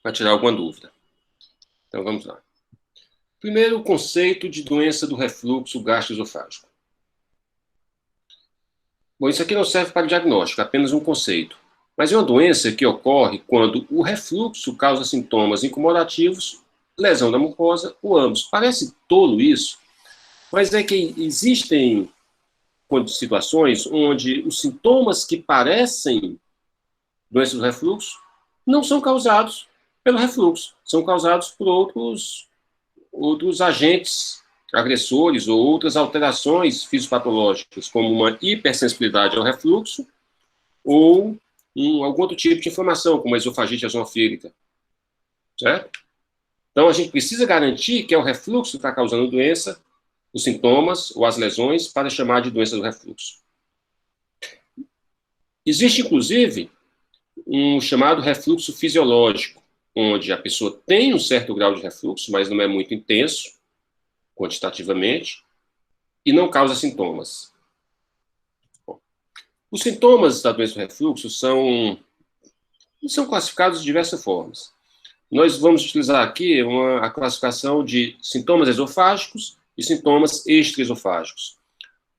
para tirar alguma dúvida. Então, vamos lá. Primeiro, o conceito de doença do refluxo gastroesofágico. Bom, isso aqui não serve para diagnóstico, é apenas um conceito. Mas é uma doença que ocorre quando o refluxo causa sintomas incomodativos, lesão da mucosa ou ambos. Parece tolo isso, mas é que existem situações onde os sintomas que parecem doença do refluxo não são causados pelo refluxo, são causados por outros agentes agressores ou outras alterações fisiopatológicas, como uma hipersensibilidade ao refluxo ou algum outro tipo de inflamação, como a esofagite eosinofílica, certo? Então, a gente precisa garantir que é o refluxo que está causando doença, os sintomas ou as lesões, para chamar de doença do refluxo. Existe, inclusive, um chamado refluxo fisiológico, onde a pessoa tem um certo grau de refluxo, mas não é muito intenso, quantitativamente, e não causa sintomas. Bom, os sintomas da doença do refluxo são classificados de diversas formas. Nós vamos utilizar aqui a classificação de sintomas esofágicos e sintomas extraesofágicos.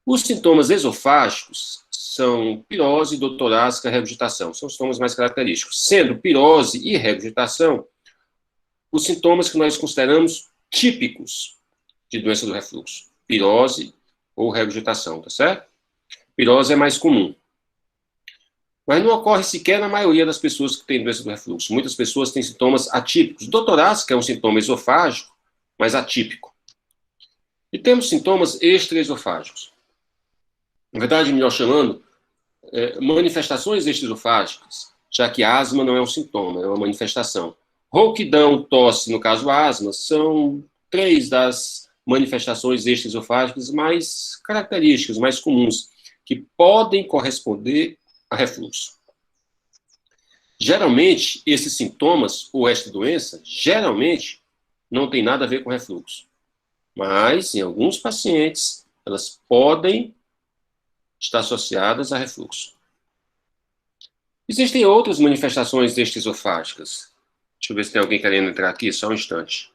Os sintomas esofágicos são pirose, dor torácica, regurgitação. São os sintomas mais característicos. Sendo pirose e regurgitação os sintomas que nós consideramos típicos de doença do refluxo. Pirose ou regurgitação, tá certo? Pirose é mais comum. Mas não ocorre sequer na maioria das pessoas que têm doença do refluxo. Muitas pessoas têm sintomas atípicos. Dor torácica é um sintoma esofágico, mas atípico. E temos sintomas extraesofágicos. Na verdade, melhor chamando, manifestações extraesofágicas, já que a asma não é um sintoma, é uma manifestação. Rouquidão, tosse, no caso asma, são 3 das manifestações extraesofágicas mais características, mais comuns, que podem corresponder a refluxo. Geralmente, esses sintomas, ou esta doença, geralmente não tem nada a ver com refluxo. Mas, em alguns pacientes, elas podem estar associadas a refluxo. Existem outras manifestações extraesofágicas. Deixa eu ver se tem alguém querendo entrar aqui, só um instante.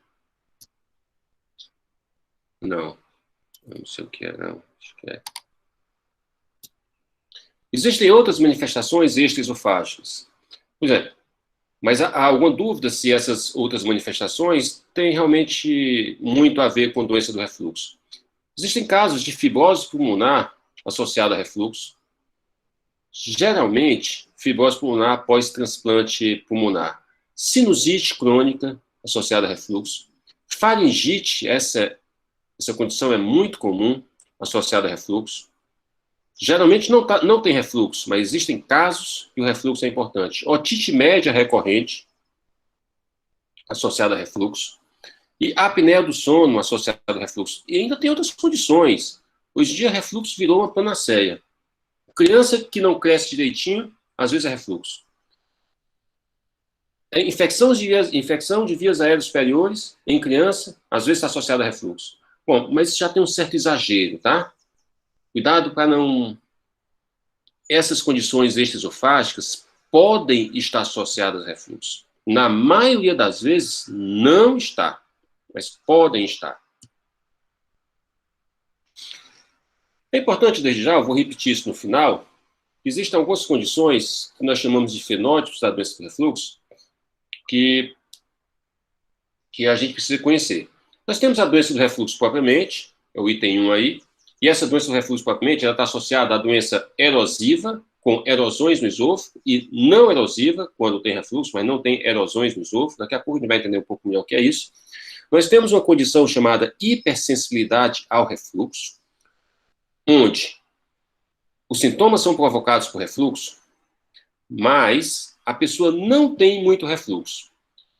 Não. Não sei o que é, não. Acho que é. Existem outras manifestações extraesofágicas. Pois é, mas há alguma dúvida se essas outras manifestações têm realmente muito a ver com doença do refluxo. Existem casos de fibrose pulmonar associada a refluxo. Geralmente, fibrose pulmonar pós-transplante pulmonar. Sinusite crônica associada a refluxo. Faringite, essa condição é muito comum associada a refluxo. Geralmente não tem refluxo, mas existem casos que o refluxo é importante. Otite média recorrente, associada a refluxo. E apneia do sono, associada a refluxo. E ainda tem outras condições. Hoje em dia, refluxo virou uma panaceia. Criança que não cresce direitinho, às vezes é refluxo. Infecção de vias aéreas superiores em criança, às vezes está associada a refluxo. Bom, mas já tem um certo exagero, tá? Cuidado para não... Essas condições extraesofágicas podem estar associadas a refluxo. Na maioria das vezes, não está, mas podem estar. É importante, desde já, eu vou repetir isso no final, que existem algumas condições que nós chamamos de fenótipos da doença do refluxo, que a gente precisa conhecer. Nós temos a doença do refluxo propriamente, é o item 1 aí, e essa doença do refluxo propriamente, ela está associada à doença erosiva, com erosões no esôfago, e não erosiva, quando tem refluxo, mas não tem erosões no esôfago. Daqui a pouco a gente vai entender um pouco melhor o que é isso. Nós temos uma condição chamada hipersensibilidade ao refluxo, onde os sintomas são provocados por refluxo, mas a pessoa não tem muito refluxo.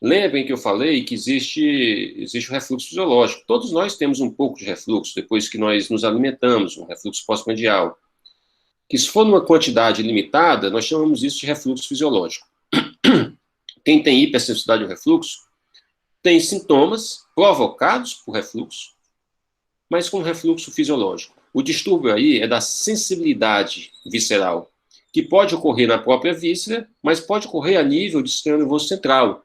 Lembrem que eu falei que existe o refluxo fisiológico. Todos nós temos um pouco de refluxo depois que nós nos alimentamos, um refluxo pós-prandial. Que se for numa quantidade limitada, nós chamamos isso de refluxo fisiológico. Quem tem hipersensibilidade ao refluxo tem sintomas provocados por refluxo, mas com refluxo fisiológico. O distúrbio aí é da sensibilidade visceral, que pode ocorrer na própria víscera, mas pode ocorrer a nível do sistema nervoso central.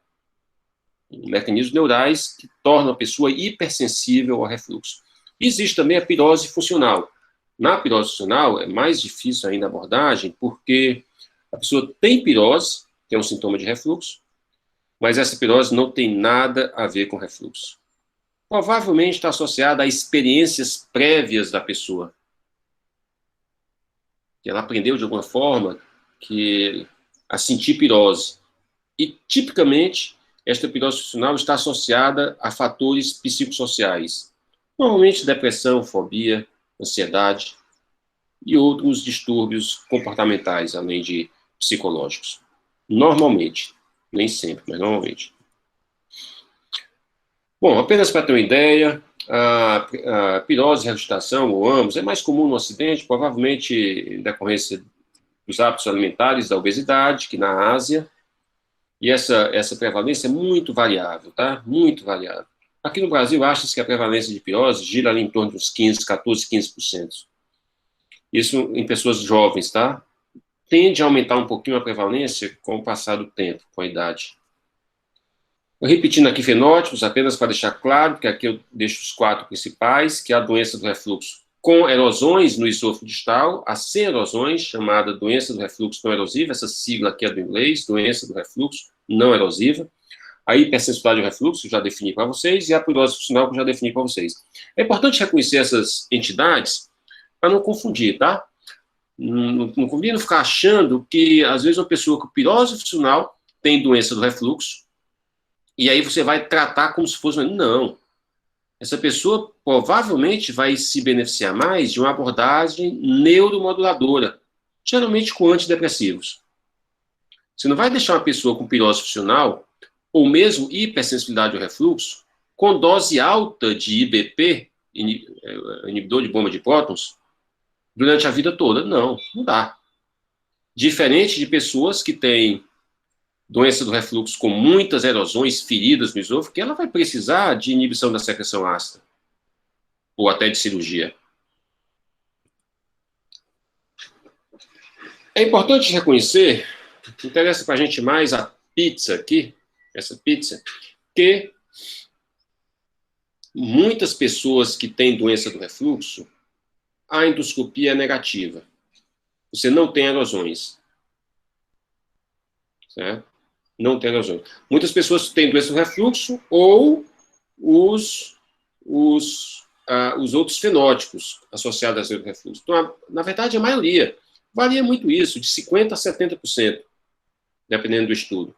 mecanismos neurais que tornam a pessoa hipersensível ao refluxo. Existe também a pirose funcional. Na pirose funcional é mais difícil ainda a abordagem, porque a pessoa tem pirose, que é um sintoma de refluxo, mas essa pirose não tem nada a ver com refluxo. Provavelmente está associada a experiências prévias da pessoa. Que ela aprendeu de alguma forma a sentir pirose. E, tipicamente, esta pirose funcional está associada a fatores psicossociais. Normalmente, depressão, fobia, ansiedade e outros distúrbios comportamentais, além de psicológicos. Normalmente. Nem sempre, mas normalmente. Bom, apenas para ter uma ideia, a pirose e regurgitação, ou ambos, é mais comum no Ocidente, provavelmente em decorrência dos hábitos alimentares, da obesidade, que na Ásia, e essa prevalência é muito variável, tá? Muito variável. Aqui no Brasil, acha-se que a prevalência de pirose gira ali em torno de uns 15, 14, 15%. Isso em pessoas jovens, tá? Tende a aumentar um pouquinho a prevalência com o passar do tempo, com a idade. Repetindo aqui fenótipos, apenas para deixar claro, que aqui eu deixo os 4 principais, que é a doença do refluxo com erosões no esôfago distal, a sem erosões, chamada doença do refluxo não erosiva, essa sigla aqui é do inglês, doença do refluxo não erosiva. A hipersensibilidade ao refluxo, já defini para vocês, e a pirose funcional, que já defini para vocês. É importante reconhecer essas entidades para não confundir, tá? Não convém ficar achando que, às vezes, uma pessoa com pirose funcional tem doença do refluxo, e aí você vai tratar como se fosse... Não. Essa pessoa provavelmente vai se beneficiar mais de uma abordagem neuromoduladora, geralmente com antidepressivos. Você não vai deixar uma pessoa com pirose funcional, ou mesmo hipersensibilidade ao refluxo, com dose alta de IBP, inibidor de bomba de prótons, durante a vida toda. Não, não dá. Diferente de pessoas que têm doença do refluxo com muitas erosões, feridas no esôfago, que ela vai precisar de inibição da secreção ácida, ou até de cirurgia. É importante reconhecer, interessa para a gente mais a pizza aqui, essa pizza, que muitas pessoas que têm doença do refluxo, a endoscopia é negativa. Você não tem erosões. Certo? Não tem erosões. Muitas pessoas têm doença do refluxo ou os outros fenótipos associados à doença do refluxo. Então, na verdade, a maioria. Varia muito isso, de 50% a 70%, dependendo do estudo.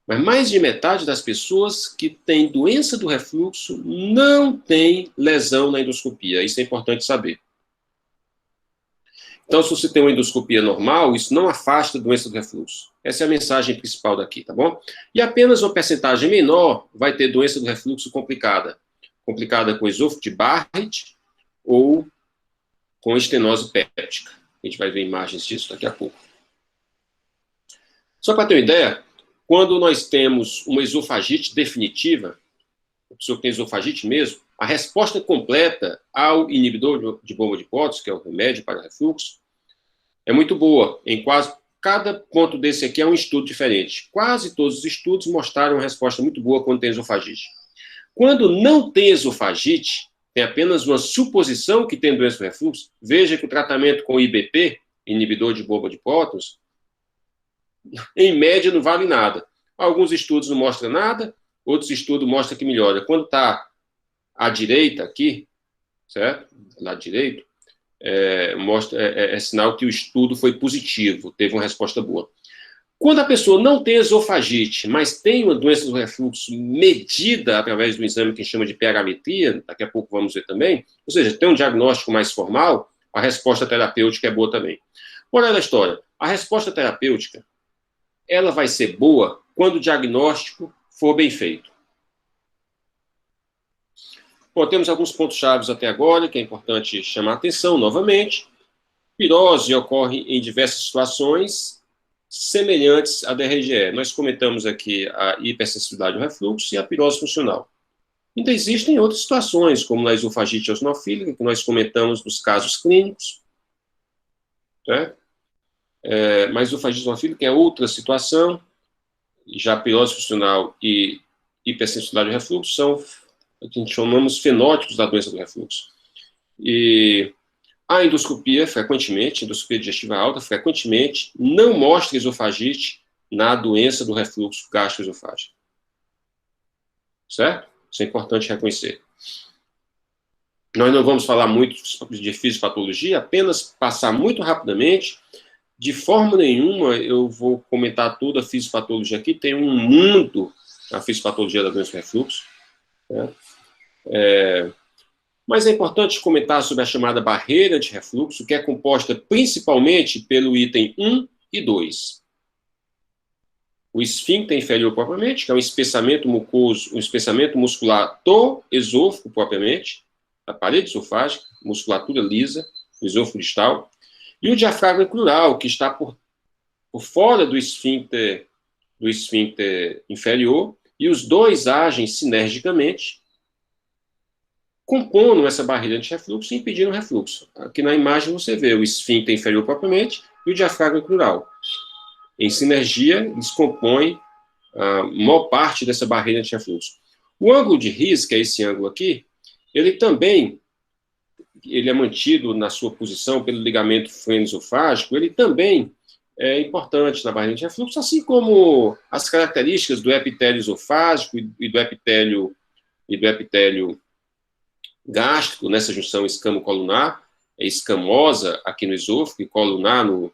Mas mais de metade das pessoas que têm doença do refluxo não tem lesão na endoscopia. Isso é importante saber. Então, se você tem uma endoscopia normal, isso não afasta a doença do refluxo. Essa é a mensagem principal daqui, tá bom? E apenas uma percentagem menor vai ter doença do refluxo complicada. Complicada com esôfago de Barrett ou com estenose péptica. A gente vai ver imagens disso daqui a pouco. Só para ter uma ideia, quando nós temos uma esofagite definitiva, a pessoa que tem esofagite mesmo, a resposta completa ao inibidor de bomba de prótons, que é o remédio para refluxo, é muito boa. Em quase cada ponto desse aqui é um estudo diferente. Quase todos os estudos mostraram uma resposta muito boa quando tem esofagite. Quando não tem esofagite, tem apenas uma suposição que tem doença do refluxo, veja que o tratamento com IBP, inibidor de bomba de prótons, em média não vale nada. Alguns estudos não mostram nada, outros estudos mostram que melhora. Quando está à direita aqui, certo? Lado direito, é sinal que o estudo foi positivo, teve uma resposta boa. Quando a pessoa não tem esofagite, mas tem uma doença do refluxo medida através do exame que a gente chama de pH-metria, daqui a pouco vamos ver também, ou seja, tem um diagnóstico mais formal, a resposta terapêutica é boa também. Moral da história, a resposta terapêutica, ela vai ser boa quando o diagnóstico for bem feito. Bom, temos alguns pontos chaves até agora, que é importante chamar a atenção novamente. Pirose ocorre em diversas situações semelhantes à DRGE. Nós comentamos aqui a hipersensibilidade ao refluxo e a pirose funcional. Ainda existem outras situações, como a esofagite eosinofílica, que nós comentamos nos casos clínicos. Né? Mas esofagite eosinofílica é outra situação, já a pirose funcional e hipersensibilidade ao refluxo são o que a gente chamamos fenótipos da doença do refluxo. E a endoscopia, frequentemente, endoscopia digestiva alta, frequentemente, não mostra esofagite na doença do refluxo gastroesofágico. Certo? Isso é importante reconhecer. Nós não vamos falar muito de fisiopatologia, apenas passar muito rapidamente. De forma nenhuma eu vou comentar toda a fisiopatologia aqui, tem um mundo a fisiopatologia da doença do refluxo. Né? Mas é importante comentar sobre a chamada barreira de refluxo, que é composta principalmente pelo item 1 e 2. O esfíncter inferior propriamente, que é um espessamento mucoso, um espessamento muscular do esôfago propriamente, a parede esofágica, musculatura lisa, o esôfago distal, e o diafragma crural, que está por fora do esfíncter inferior, e os dois agem sinergicamente, compondo essa barreira de refluxo e impedindo o refluxo. Aqui na imagem você vê o esfíncter inferior propriamente e o diafragma crural. Em sinergia, eles compõem a maior parte dessa barreira de refluxo. O ângulo de His, que é esse ângulo aqui, ele é mantido na sua posição pelo ligamento freno-esofágico, ele também é importante na barreira de refluxo, assim como as características do epitélio esofágico e do epitélio gástrico, nessa junção escamo-colunar, é escamosa aqui no esôfago e colunar no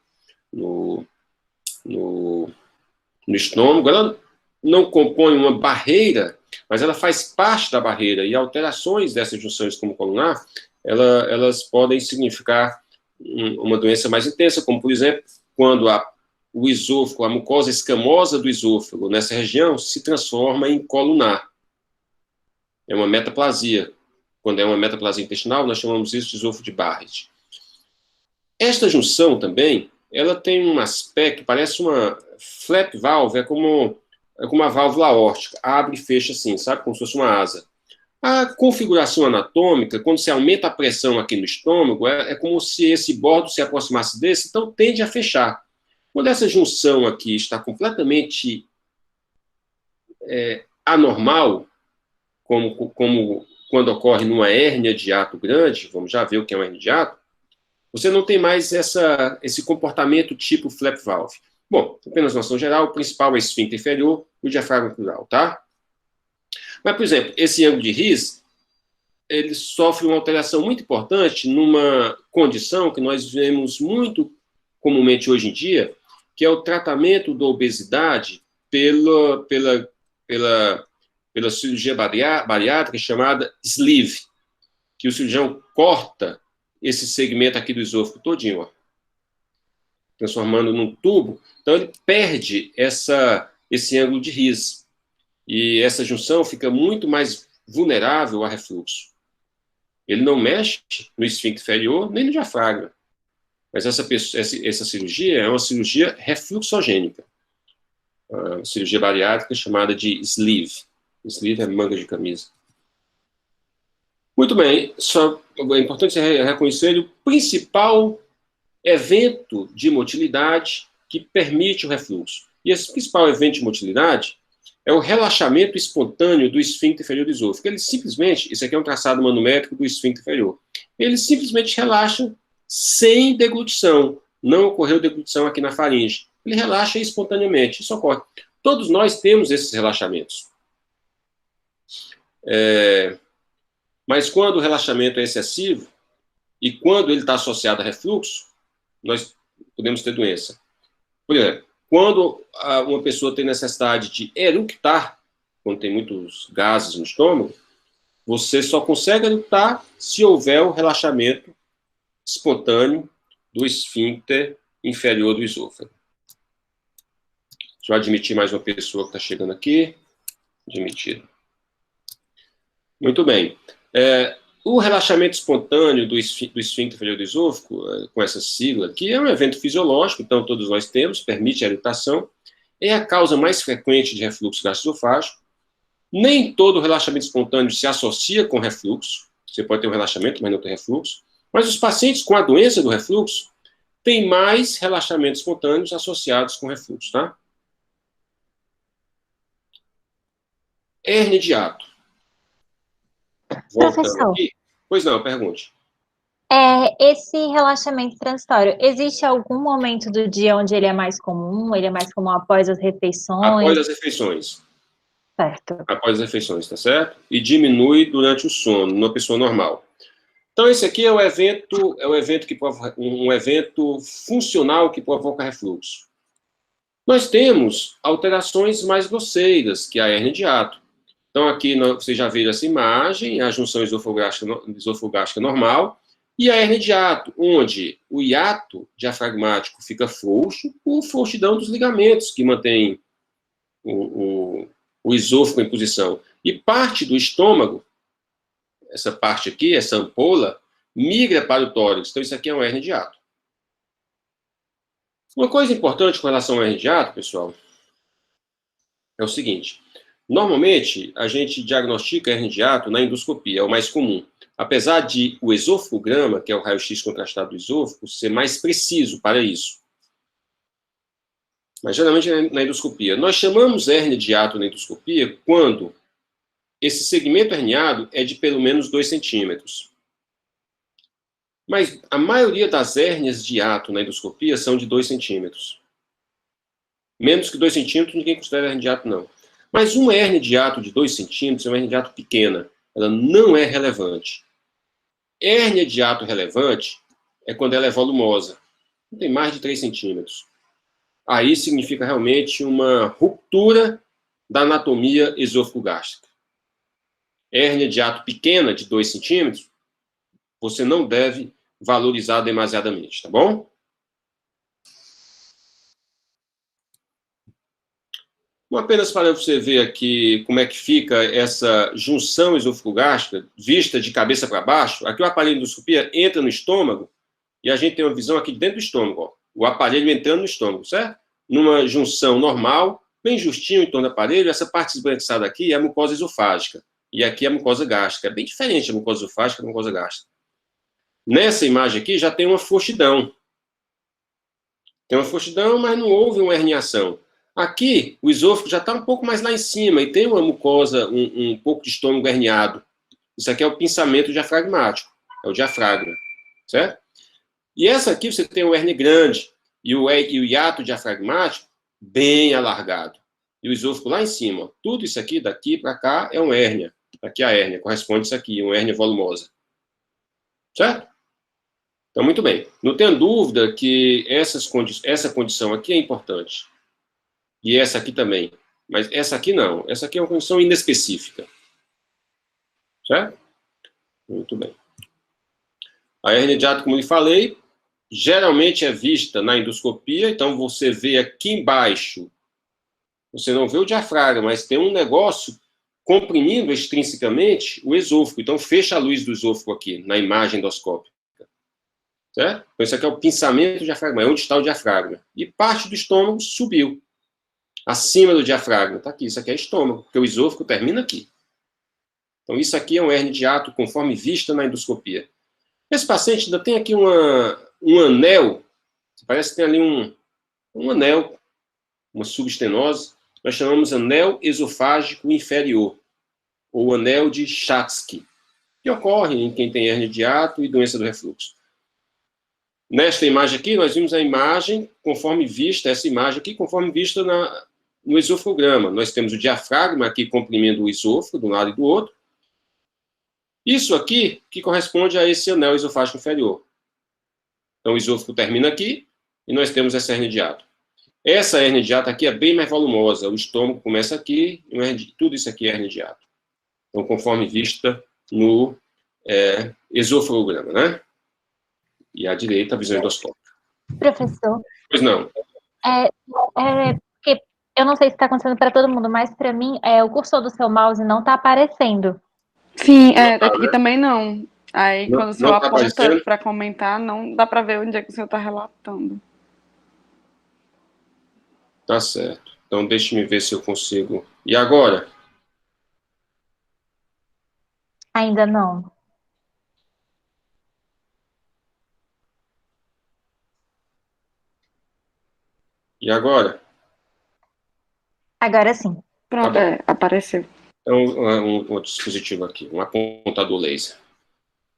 estômago. Ela não compõe uma barreira, mas ela faz parte da barreira, e alterações dessa junção escamo-colunar, elas podem significar uma doença mais intensa, como, por exemplo, quando o esôfago, a mucosa escamosa do esôfago, nessa região, se transforma em colunar. É uma metaplasia. Quando é uma metaplasia intestinal, nós chamamos isso de esôfago de Barrett. Esta junção também, ela tem um aspecto, parece uma flap valve, é como uma válvula aórtica, abre e fecha assim, sabe, como se fosse uma asa. A configuração anatômica, quando se aumenta a pressão aqui no estômago, é como se esse bordo se aproximasse desse, então tende a fechar. Quando essa junção aqui está completamente anormal, como quando ocorre numa hérnia de hiato grande, vamos já ver o que é uma hérnia de hiato, você não tem mais esse comportamento tipo flap valve. Bom, apenas noção geral, o principal é o esfíncter inferior e o diafragma crural, tá? Mas, por exemplo, esse ângulo de His, ele sofre uma alteração muito importante numa condição que nós vemos muito comumente hoje em dia, que é o tratamento da obesidade pela cirurgia bariátrica chamada sleeve, que o cirurgião corta esse segmento aqui do esôfago todinho, ó, transformando num tubo. Então ele perde esse ângulo de His. E essa junção fica muito mais vulnerável a refluxo. Ele não mexe no esfíncter inferior, nem no diafragma. Mas essa cirurgia é uma cirurgia refluxogênica. A cirurgia bariátrica chamada de sleeve. Sleeve é manga de camisa. Muito bem, é importante reconhecer o principal evento de motilidade que permite o refluxo. E esse principal evento de motilidade é o relaxamento espontâneo do esfíncter inferior do esôfago. Ele simplesmente, isso aqui é um traçado manométrico do esfíncter inferior, ele simplesmente relaxa sem deglutição. Não ocorreu deglutição aqui na faringe. Ele relaxa espontaneamente, isso ocorre. Todos nós temos esses relaxamentos. Mas quando o relaxamento é excessivo e quando ele está associado a refluxo, nós podemos ter doença. Por exemplo, quando uma pessoa tem necessidade de eructar, quando tem muitos gases no estômago, você só consegue eructar se houver o relaxamento espontâneo do esfíncter inferior do esôfago. Deixa eu admitir mais uma pessoa que está chegando aqui. Admitido. Muito bem. O relaxamento espontâneo do esfíncter inferior do esôfago, com essa sigla aqui, é um evento fisiológico, então todos nós temos, permite a eructação, é a causa mais frequente de refluxo gastroesofágico. Nem todo relaxamento espontâneo se associa com refluxo, você pode ter um relaxamento, mas não ter refluxo, mas os pacientes com a doença do refluxo têm mais relaxamentos espontâneos associados com refluxo, tá? Hérnia de hiato. Voltando Professor, aqui. Pois não, pergunte. esse relaxamento transitório, existe algum momento do dia onde ele é mais comum? Ele é mais comum após as Após refeições? as refeições. Certo. Após as refeições, tá certo? E diminui durante o sono, numa pessoa normal. Então, esse aqui é o evento que provoca, um evento funcional que provoca refluxo. Nós temos alterações mais grosseiras, que é a hérnia de hiato. Então, aqui você já viu essa imagem, a junção esofogástrica normal, e a hernia de hiato, onde o hiato diafragmático fica frouxo, por frouxidão dos ligamentos que mantém o esôfago em posição. E parte do estômago, essa parte aqui, essa ampola, migra para o tórax. Então, isso aqui é uma hernia de hiato. Uma coisa importante com relação ao hernia de hiato, pessoal, é o seguinte. Normalmente, a gente diagnostica hernia de hiato na endoscopia, é o mais comum. Apesar de o esofograma, que é o raio-x contrastado do esôfago, ser mais preciso para isso. Mas geralmente é na endoscopia. Nós chamamos hérnia de hiato na endoscopia quando esse segmento herniado é de pelo menos 2 centímetros. Mas a maioria das hérnias de hiato na endoscopia são de 2 centímetros. Menos que 2 centímetros, ninguém considera hérnia de hiato, não. Mas uma hérnia de hiato de 2 centímetros é uma hérnia de hiato pequena. Ela não é relevante. Hérnia de hiato relevante é quando ela é volumosa. Não tem mais de 3 centímetros. Aí significa realmente uma ruptura da anatomia esôfago-gástrica. Hérnia de hiato pequena, de 2 centímetros, você não deve valorizar demasiadamente, tá bom? Apenas para você ver aqui como é que fica essa junção esôfago-gástrica, vista de cabeça para baixo. Aqui o aparelho de endoscopia entra no estômago e a gente tem uma visão aqui dentro do estômago, ó, o aparelho entrando no estômago, certo? Numa junção normal, bem justinho em torno do aparelho, essa parte esbranquiçada aqui é a mucosa esofágica, e aqui é a mucosa gástrica. É bem diferente a mucosa esofágica da mucosa gástrica. Nessa imagem aqui já tem uma frouxidão. Tem uma frouxidão, mas não houve uma herniação. Aqui, o esôfago já está um pouco mais lá em cima e tem uma mucosa, um pouco de estômago herniado. Isso aqui é o pinçamento diafragmático, é o diafragma, certo? E essa aqui você tem o hernia grande e o hiato diafragmático bem alargado. E o esôfago lá em cima. Tudo isso aqui, daqui para cá, é uma hérnia. Aqui a hérnia, corresponde a isso aqui, uma hérnia volumosa. Certo? Então, muito bem. Não tenha dúvida que essa condição aqui é importante. E essa aqui também. Mas essa aqui não. Essa aqui é uma condição inespecífica. Certo? Muito bem. A hérnia de hiato, como eu falei, geralmente é vista na endoscopia. Então, você vê aqui embaixo, você não vê o diafragma, mas tem um negócio comprimindo extrinsecamente o esôfago. Então, fecha a luz do esôfago aqui, na imagem endoscópica. Certo? Então, isso aqui é o pinçamento diafragma, é onde está o diafragma. E parte do estômago subiu, acima do diafragma. Está aqui, isso aqui é estômago, porque o esôfago termina aqui. Então, isso aqui é um hérnia de hiato, conforme vista na endoscopia. Esse paciente ainda tem aqui um anel, parece que tem ali um anel, uma subestenose, nós chamamos anel esofágico inferior, ou anel de Chatsky, que ocorre em quem tem hérnia de hiato e doença do refluxo. Nesta imagem aqui, nós vimos a imagem conforme vista, essa imagem aqui, conforme vista no esofograma. Nós temos o diafragma aqui comprimindo o esôfago, de um lado e do outro. Isso aqui que corresponde a esse anel esofágico inferior. Então, o esôfago termina aqui e nós temos essa hérnia de hiato. Essa hérnia de hiato aqui é bem mais volumosa. O estômago começa aqui, tudo isso aqui é hérnia de hiato. Então, conforme vista no esofagograma, né? E à direita, a visão endoscópica. Professor, Pois não. porque eu não sei se está acontecendo para todo mundo, mas para mim, o cursor do seu mouse não está aparecendo. Sim, aqui também não. Aí, Não, quando o não senhor tá aponta aparecendo? para comentar, não dá para ver onde é que o senhor está relatando. Tá certo. Então, deixe-me ver se eu consigo. E agora? Ainda não. E agora? Agora sim. Pronto, Tá bom. apareceu. Então, um dispositivo aqui, um apontador laser.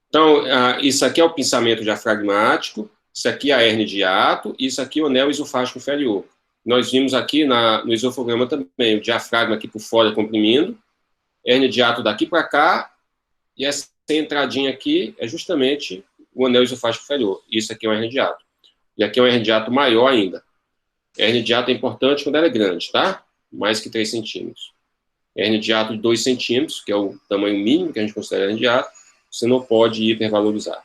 Então, isso aqui é o pinçamento diafragmático, isso aqui é a hérnia de hiato, e isso aqui é o anel esofágico inferior. Nós vimos aqui no esofograma também, o diafragma aqui por fora comprimindo, hérnia de hiato daqui para cá, e essa entradinha aqui é justamente o anel esofágico inferior. Isso aqui é uma hérnia de hiato. E aqui é uma hérnia de hiato maior ainda. A hérnia de hiato é importante quando ela é grande, tá? Mais que 3 centímetros. Hérnia de hiato de 2 centímetros, que é o tamanho mínimo que a gente considera hérnia de hiato, você não pode hipervalorizar.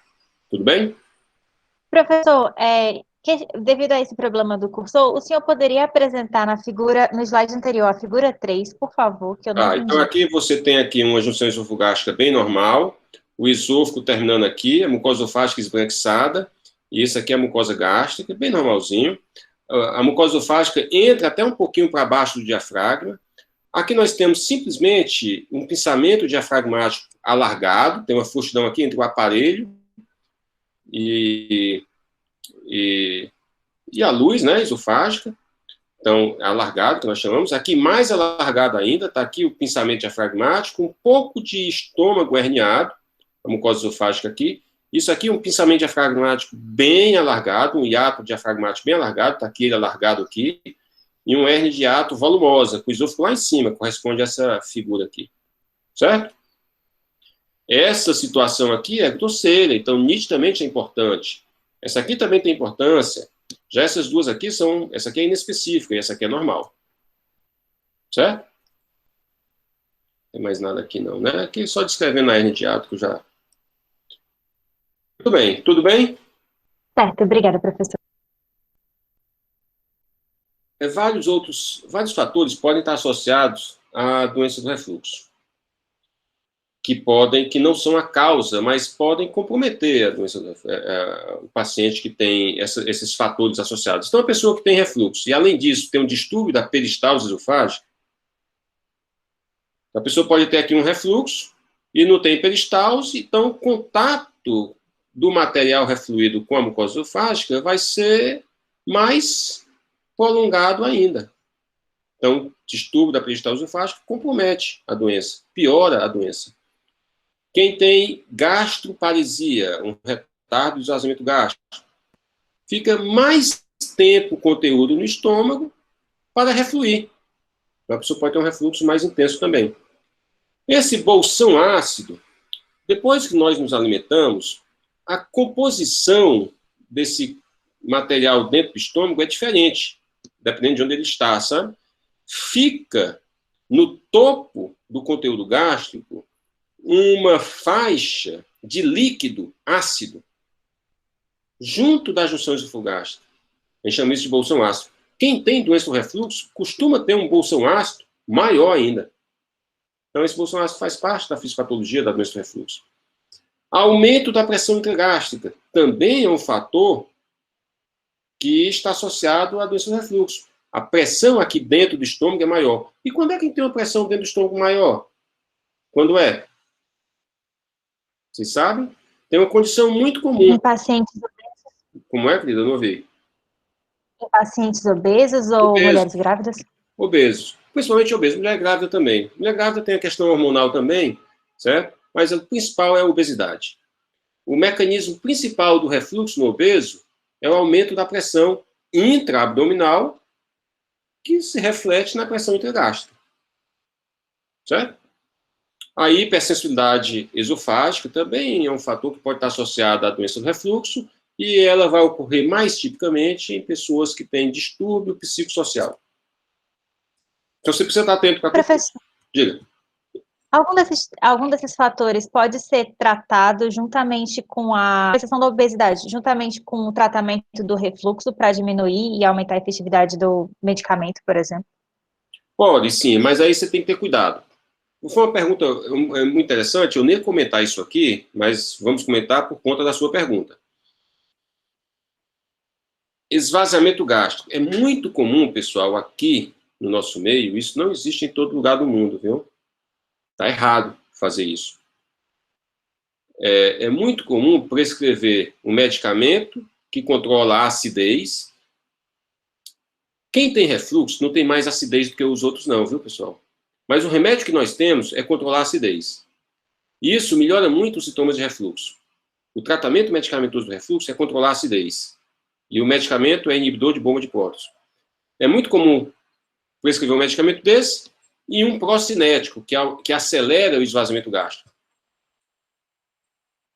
Tudo bem? Professor, devido a esse problema do cursor, o senhor poderia apresentar na figura, no slide anterior, a figura 3, por favor, que eu não entendi. Então aqui você tem aqui uma junção esofogástrica bem normal, o esôfago terminando aqui, a mucosa esofágica esbranquiçada, e isso aqui é a mucosa gástrica, bem normalzinho. A mucosa esofágica entra até um pouquinho para baixo do diafragma. Aqui nós temos simplesmente um pinçamento diafragmático alargado, tem uma frouxidão aqui entre o aparelho e a luz, né, esofágica. Então, alargado, que nós chamamos. Aqui, mais alargado ainda, está aqui o pinçamento diafragmático, um pouco de estômago herniado, a mucosa esofágica aqui. Isso aqui é um pinçamento diafragmático bem alargado, um hiato diafragmático bem alargado, está aqui ele alargado aqui, e um hérnia de hiato volumosa, com o esôfago lá em cima, corresponde a essa figura aqui. Certo? Essa situação aqui é grosseira, então nitidamente é importante. Essa aqui também tem importância. Já essas duas aqui são... Essa aqui é inespecífica e essa aqui é normal. Certo? Não tem mais nada aqui não, né? Aqui só descrevendo a hérnia de hiato que eu já... Tudo bem, tudo bem? Certo, obrigada, professor. Vários fatores podem estar associados à doença do refluxo. Que não são a causa, mas podem comprometer a doença o paciente que tem esses fatores associados. Então, a pessoa que tem refluxo, e além disso, tem um distúrbio da peristalse esofágica, a pessoa pode ter aqui um refluxo e não tem peristalse, então o contato do material refluído com a mucosa esofágica vai ser mais prolongado ainda. Então, distúrbio da peristalse esofágica compromete a doença, piora a doença. Quem tem gastroparesia, um retardo do esvaziamento gástrico, fica mais tempo o conteúdo no estômago para refluir. A pessoa pode ter um refluxo mais intenso também. Esse bolsão ácido, depois que nós nos alimentamos, a composição desse material dentro do estômago é diferente, dependendo de onde ele está, sabe? Fica no topo do conteúdo gástrico uma faixa de líquido ácido junto da junção esofogástrica. A gente chama isso de bolsão ácido. Quem tem doença do refluxo costuma ter um bolsão ácido maior ainda. Então, esse bolsão ácido faz parte da fisiopatologia da doença do refluxo. Aumento da pressão intragástrica também é um fator que está associado à doença do refluxo. A pressão aqui dentro do estômago é maior. E quando é que tem uma pressão dentro do estômago maior? Quando é? Vocês sabem? Tem uma condição muito comum. Em pacientes obesos? Como é, querida? Eu não ouvi. Em pacientes obesos ou Obesos. mulheres grávidas? Obesos. Principalmente obesos. Mulher grávida também. Mulher grávida tem a questão hormonal também, certo? Mas o principal é a obesidade. O mecanismo principal do refluxo no obeso é o aumento da pressão intraabdominal, que se reflete na pressão intragástrica. Certo? A hipersensibilidade esofágica também é um fator que pode estar associado à doença do refluxo e ela vai ocorrer mais tipicamente em pessoas que têm distúrbio psicossocial. Então você precisa estar atento para... Professor, diga. Algum desses fatores pode ser tratado juntamente com a questão da obesidade, juntamente com o tratamento do refluxo para diminuir e aumentar a efetividade do medicamento, por exemplo? Pode, sim, mas aí você tem que ter cuidado. Foi uma pergunta muito interessante, eu nem ia comentar isso aqui, mas vamos comentar por conta da sua pergunta. Esvaziamento gástrico. É muito comum, pessoal, aqui no nosso meio, isso não existe em todo lugar do mundo, viu? Está errado fazer isso. É muito comum prescrever um medicamento que controla a acidez. Quem tem refluxo não tem mais acidez do que os outros não, viu, pessoal? Mas o remédio que nós temos é controlar a acidez. E isso melhora muito os sintomas de refluxo. O tratamento medicamentoso do refluxo é controlar a acidez. E o medicamento é inibidor de bomba de prótons. É muito comum prescrever um medicamento desse e um procinético, que acelera o esvaziamento gástrico.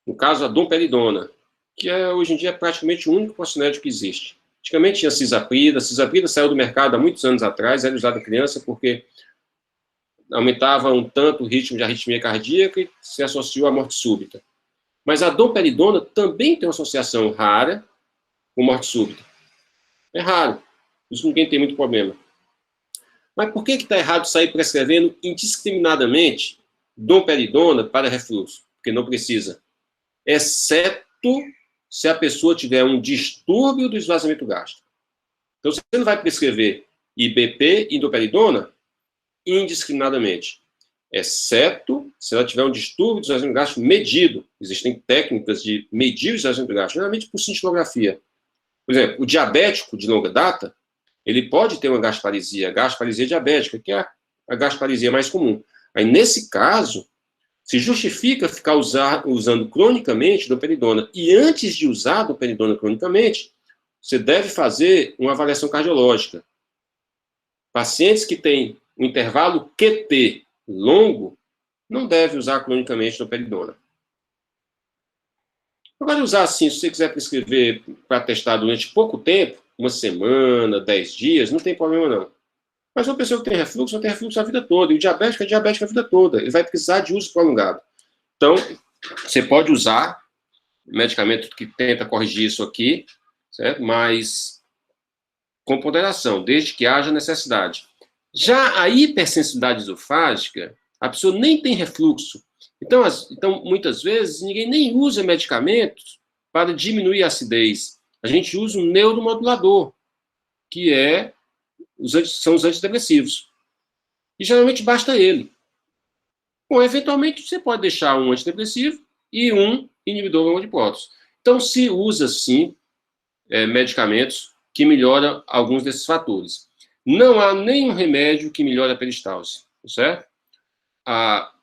No caso, a domperidona, que hoje em dia é praticamente o único procinético que existe. Antigamente tinha cisaprida. A cisaprida saiu do mercado há muitos anos atrás, era usada em criança porque aumentava um tanto o ritmo de arritmia cardíaca e se associou à morte súbita. Mas a domperidona também tem uma associação rara com morte súbita. É raro. Isso ninguém tem muito problema. Mas por que está errado sair prescrevendo indiscriminadamente domperidona para refluxo? Porque não precisa. Exceto se a pessoa tiver um distúrbio do esvaziamento gástrico. Então, você não vai prescrever IBP e domperidona indiscriminadamente, exceto se ela tiver um distúrbio do esvaziamento gástrico medido. Existem técnicas de medir o esvaziamento gástrico, geralmente por cintilografia. Por exemplo, o diabético de longa data, ele pode ter uma gastroparesia diabética, que é a gastroparesia mais comum. Aí, nesse caso, se justifica ficar usando cronicamente domperidona. E antes de usar domperidona cronicamente, você deve fazer uma avaliação cardiológica. Pacientes que têm um intervalo QT longo não devem usar cronicamente domperidona. Agora, usar assim, se você quiser prescrever para testar durante pouco tempo, uma semana, 10 dias, não tem problema não. Mas uma pessoa que tem refluxo, vai ter refluxo a vida toda. E o diabético é diabético a vida toda. Ele vai precisar de uso prolongado. Então, você pode usar medicamento que tenta corrigir isso aqui, certo? Mas com ponderação, desde que haja necessidade. Já a hipersensibilidade esofágica, a pessoa nem tem refluxo. Então, muitas vezes, ninguém nem usa medicamentos para diminuir a acidez. A gente usa um neuromodulador, que são os antidepressivos. E geralmente basta ele. Bom, eventualmente você pode deixar um antidepressivo e um inibidor da bomba de prótons. Então, se usa, sim, medicamentos que melhoram alguns desses fatores. Não há nenhum remédio que melhore a peristalse, certo?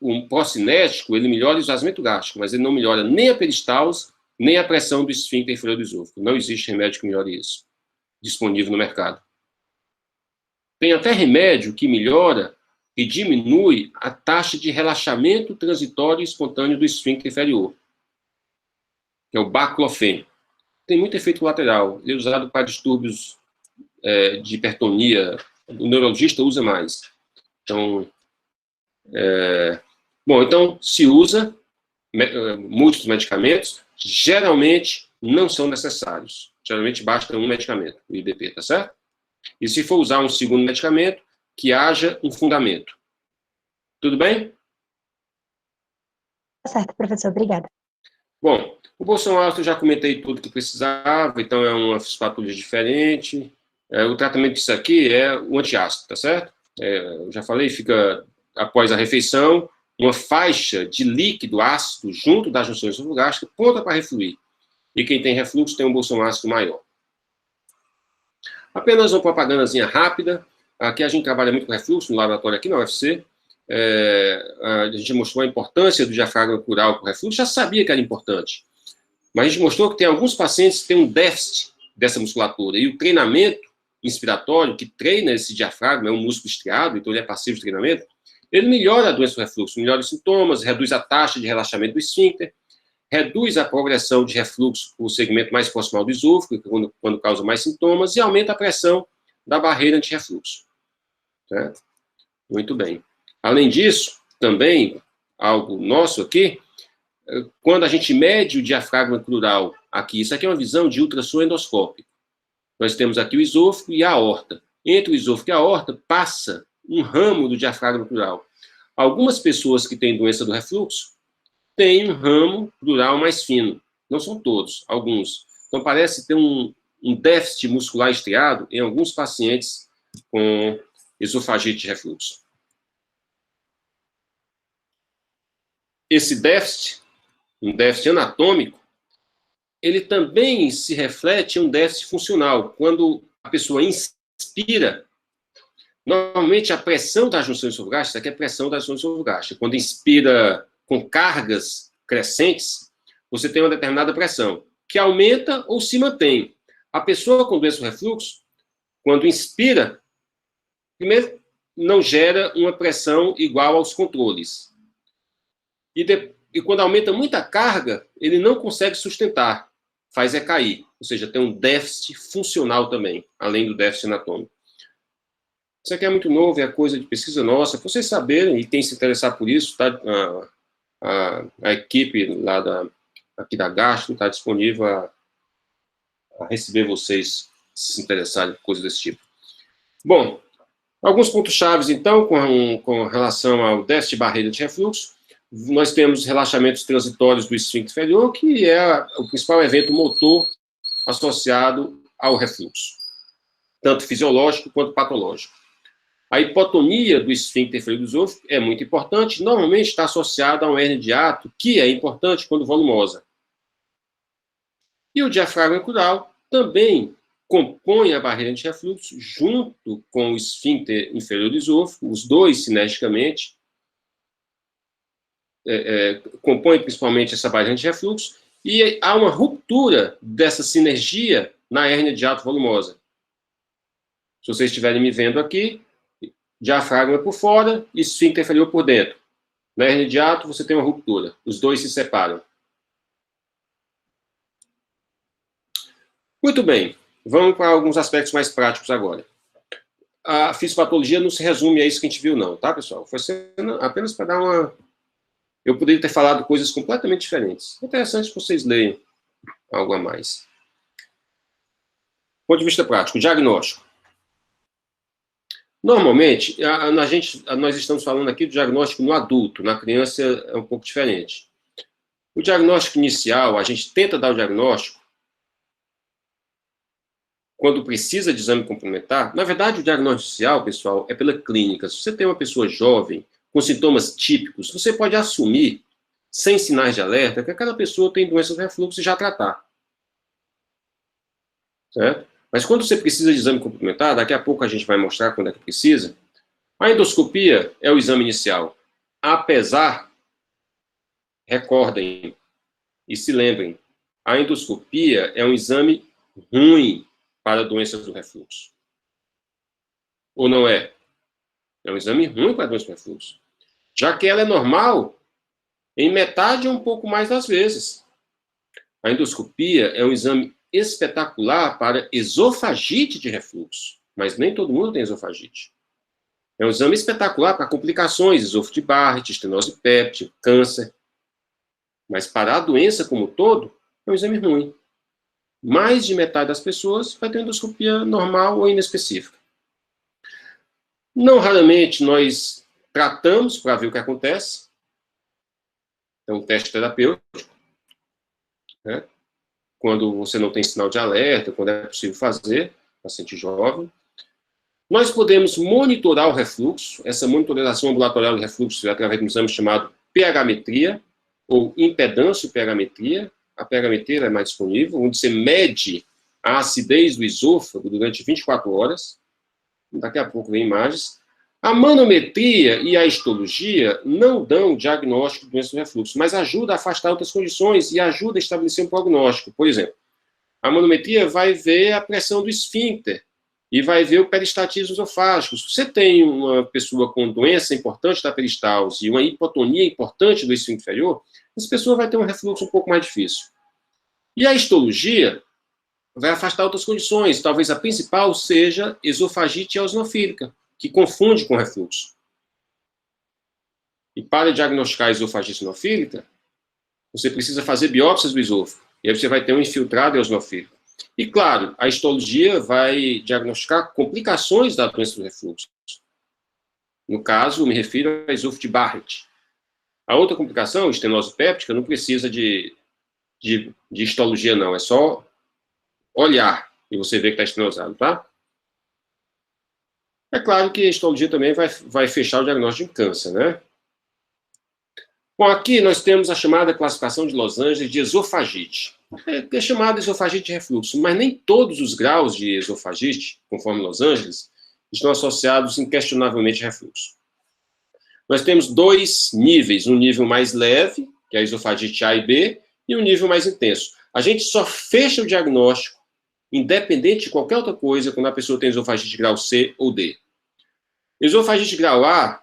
Um procinético, ele melhora o esvaziamento gástrico, mas ele não melhora nem a peristalse, nem a pressão do esfíncter inferior do esôfago. Não existe remédio que melhore isso, disponível no mercado. Tem até remédio que melhora e diminui a taxa de relaxamento transitório e espontâneo do esfíncter inferior, que é o baclofen. Tem muito efeito colateral. Ele é usado para distúrbios de hipertonia. O neurologista usa mais. Então, então se usa múltiplos medicamentos, geralmente não são necessários. Geralmente basta um medicamento, o IBP, tá certo? E se for usar um segundo medicamento, que haja um fundamento. Tudo bem? Tá certo, professor. Obrigada. Bom, o Bolsonaro eu já comentei tudo que precisava, então é uma patologia diferente. O tratamento disso aqui é o antiácido, tá certo? Eu já falei, fica após a refeição, uma faixa de líquido ácido junto das junções esofagástricas, pronta para refluir. E quem tem refluxo tem um bolsão ácido maior. Apenas uma propagandazinha rápida. Aqui a gente trabalha muito com refluxo, no laboratório aqui na UFC. A gente mostrou a importância do diafragma crural com refluxo, já sabia que era importante. Mas a gente mostrou que tem alguns pacientes que têm um déficit dessa musculatura. E o treinamento inspiratório, que treina esse diafragma, é um músculo estriado, então ele é passivo de treinamento, ele melhora a doença do refluxo, melhora os sintomas, reduz a taxa de relaxamento do esfíncter, reduz a progressão de refluxo por segmento mais proximal do esôfago, quando causa mais sintomas, e aumenta a pressão da barreira anti-refluxo. Certo? Muito bem. Além disso, também, algo nosso aqui, quando a gente mede o diafragma crural aqui, isso aqui é uma visão de ultrassom endoscópico. Nós temos aqui o esôfago e a aorta. Entre o esôfago e a aorta passa um ramo do diafragma crural. Algumas pessoas que têm doença do refluxo têm um ramo crural mais fino. Não são todos, alguns. Então, parece ter um déficit muscular estriado em alguns pacientes com esofagite de refluxo. Esse déficit, um déficit anatômico, ele também se reflete em um déficit funcional. Quando a pessoa inspira, Normalmente, a pressão da junção esofágica, aqui é a pressão da junção esofágica. Quando inspira com cargas crescentes, você tem uma determinada pressão, que aumenta ou se mantém. A pessoa com doença do refluxo, quando inspira, primeiro, não gera uma pressão igual aos controles. E quando aumenta muita carga, ele não consegue sustentar, faz cair. Ou seja, tem um déficit funcional também, além do déficit anatômico. Isso aqui é muito novo, é coisa de pesquisa nossa. Para vocês saberem, e quem se interessar por isso, tá, a equipe lá aqui da Gastro está disponível a receber vocês, se interessarem por coisas desse tipo. Bom, alguns pontos chaves, então, com relação ao déficit de barreira de refluxo. Nós temos relaxamentos transitórios do esfíncter inferior, que é o principal evento motor associado ao refluxo, tanto fisiológico quanto patológico. A hipotonia do esfíncter inferior do esôfago é muito importante, normalmente está associada a uma hernia de hiato, que é importante quando volumosa. E o diafragma epidural também compõe a barreira de refluxo junto com o esfíncter inferior do esôfago, os dois sinergicamente, compõem principalmente essa barreira de refluxo, e há uma ruptura dessa sinergia na hérnia de hiato volumosa. Se vocês estiverem me vendo aqui, diafragma por fora e esfíncter inferior por dentro. Na hérnia de hiato, você tem uma ruptura. Os dois se separam. Muito bem. Vamos para alguns aspectos mais práticos agora. A fisiopatologia não se resume a isso que a gente viu, não, tá, pessoal? Foi apenas para dar uma... Eu poderia ter falado coisas completamente diferentes. É interessante que vocês leiam algo a mais. Do ponto de vista prático, diagnóstico. Normalmente, nós estamos falando aqui do diagnóstico no adulto, na criança é um pouco diferente. O diagnóstico inicial, a gente tenta dar o diagnóstico quando precisa de exame complementar. Na verdade, o diagnóstico inicial, pessoal, é pela clínica. Se você tem uma pessoa jovem, com sintomas típicos, você pode assumir, sem sinais de alerta, que aquela pessoa tem doença do refluxo e já tratar. Certo? Mas quando você precisa de exame complementar, daqui a pouco a gente vai mostrar quando é que precisa, a endoscopia é o exame inicial. Apesar, recordem e se lembrem, a endoscopia é um exame ruim para doenças do refluxo. Ou não é? É um exame ruim para doenças do refluxo. Já que ela é normal em metade ou um pouco mais das vezes. A endoscopia é um exame espetacular para esofagite de refluxo, mas nem todo mundo tem esofagite. É um exame espetacular para complicações, esôfago de Barrett, estenose péptica, câncer. Mas para a doença como um todo, é um exame ruim. Mais de metade das pessoas vai ter endoscopia normal ou inespecífica. Não raramente nós tratamos para ver o que acontece. É um teste terapêutico, né? Quando você não tem sinal de alerta, quando é possível fazer, paciente jovem. Nós podemos monitorar o refluxo, essa monitorização ambulatorial do refluxo é através de um exame chamado pH-metria, ou impedância-pH-metria. A pH-metria é mais disponível, onde você mede a acidez do esôfago durante 24 horas. Daqui a pouco vem imagens. A manometria e a histologia não dão diagnóstico de doença do refluxo, mas ajuda a afastar outras condições e ajuda a estabelecer um prognóstico. Por exemplo, a manometria vai ver a pressão do esfíncter e vai ver o peristatismo esofágico. Se você tem uma pessoa com doença importante da peristalse e uma hipotonia importante do esfíncter inferior, essa pessoa vai ter um refluxo um pouco mais difícil. E a histologia vai afastar outras condições. Talvez a principal seja esofagite eosinofílica, que confunde com refluxo. E para diagnosticar a esofagite eosinofílica, você precisa fazer biópsias do esôfago. E aí você vai ter um infiltrado eosinofílico. E, claro, a histologia vai diagnosticar complicações da doença do refluxo. No caso, eu me refiro a esôfago de Barrett. A outra complicação, estenose péptica, não precisa de histologia, não. É só olhar e você vê que está estenosado, tá? É claro que a histologia também vai fechar o diagnóstico de câncer, né? Bom, aqui nós temos a chamada classificação de Los Angeles de esofagite. É chamada esofagite de refluxo, mas nem todos os graus de esofagite, conforme Los Angeles, estão associados inquestionavelmente a refluxo. Nós temos dois níveis, um nível mais leve, que é a esofagite A e B, e um nível mais intenso. A gente só fecha o diagnóstico, independente de qualquer outra coisa, quando a pessoa tem esofagite grau C ou D. Esofagite grau A,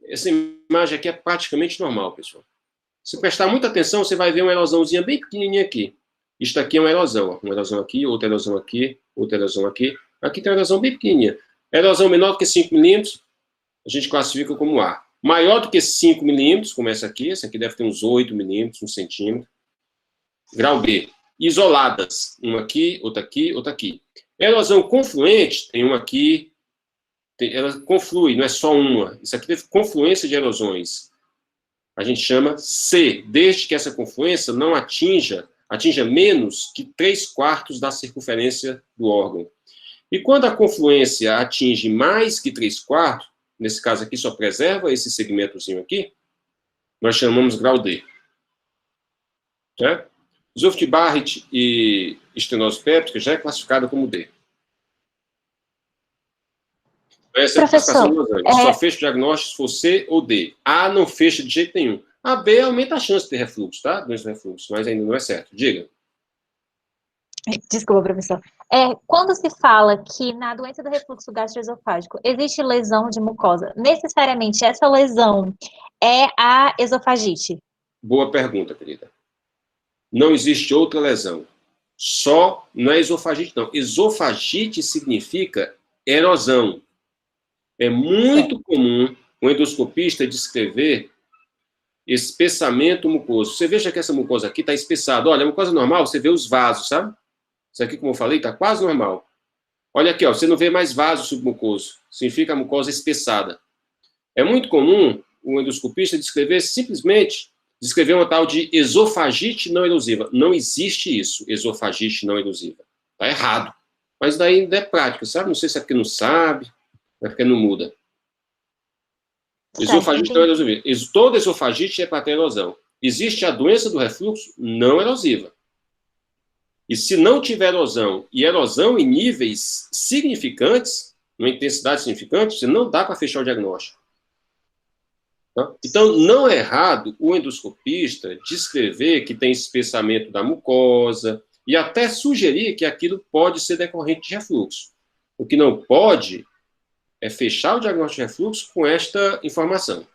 essa imagem aqui é praticamente normal, pessoal. Se prestar muita atenção, você vai ver uma erosãozinha bem pequenininha aqui. Isto aqui é uma erosão, ó. Uma erosão aqui, outra erosão aqui, outra erosão aqui. Aqui tem uma erosão bem pequenininha. Erosão menor do que 5 milímetros, a gente classifica como A. Maior do que 5 milímetros, como essa aqui deve ter uns 8 milímetros, 1 centímetro. Grau B. Isoladas, uma aqui, outra aqui, outra aqui. Erosão confluente, tem uma aqui, ela conflui, não é só uma. Isso aqui teve confluência de erosões. A gente chama C, desde que essa confluência não atinja menos que 3/4 da circunferência do órgão. E quando a confluência atinge mais que 3/4, nesse caso aqui só preserva esse segmentozinho aqui, nós chamamos grau D. Certo? Esôfago de Barrett e estenose péptica já é classificada como D. Essa é a classificação dos exames. Só fecha o diagnóstico se for C ou D. A não fecha de jeito nenhum. A B aumenta a chance de ter refluxo, tá? Doença de refluxo, mas ainda não é certo. Diga. Desculpa, professor. Quando se fala que na doença do refluxo gastroesofágico existe lesão de mucosa, necessariamente essa lesão é a esofagite? Boa pergunta, querida. Não existe outra lesão. Só não é esofagite, não. Esofagite significa erosão. É muito comum o endoscopista descrever espessamento mucoso. Você veja que essa mucosa aqui está espessada. Olha, a mucosa normal, você vê os vasos, sabe? Isso aqui, como eu falei, está quase normal. Olha aqui, ó, você não vê mais vaso submucoso. Significa a mucosa espessada. É muito comum o endoscopista simplesmente descrever uma tal de esofagite não erosiva. Não existe isso, esofagite não erosiva. Está errado. Mas daí ainda é prática, sabe? Não sei se é porque não sabe, é porque não muda. Esofagite não erosiva. Toda esofagite é para ter erosão. Existe a doença do refluxo não erosiva. E se não tiver erosão, e erosão em níveis significantes, numa intensidade significante, você não dá para fechar o diagnóstico. Tá? Então, não é errado o endoscopista descrever que tem espessamento da mucosa e até sugerir que aquilo pode ser decorrente de refluxo. O que não pode é fechar o diagnóstico de refluxo com esta informação.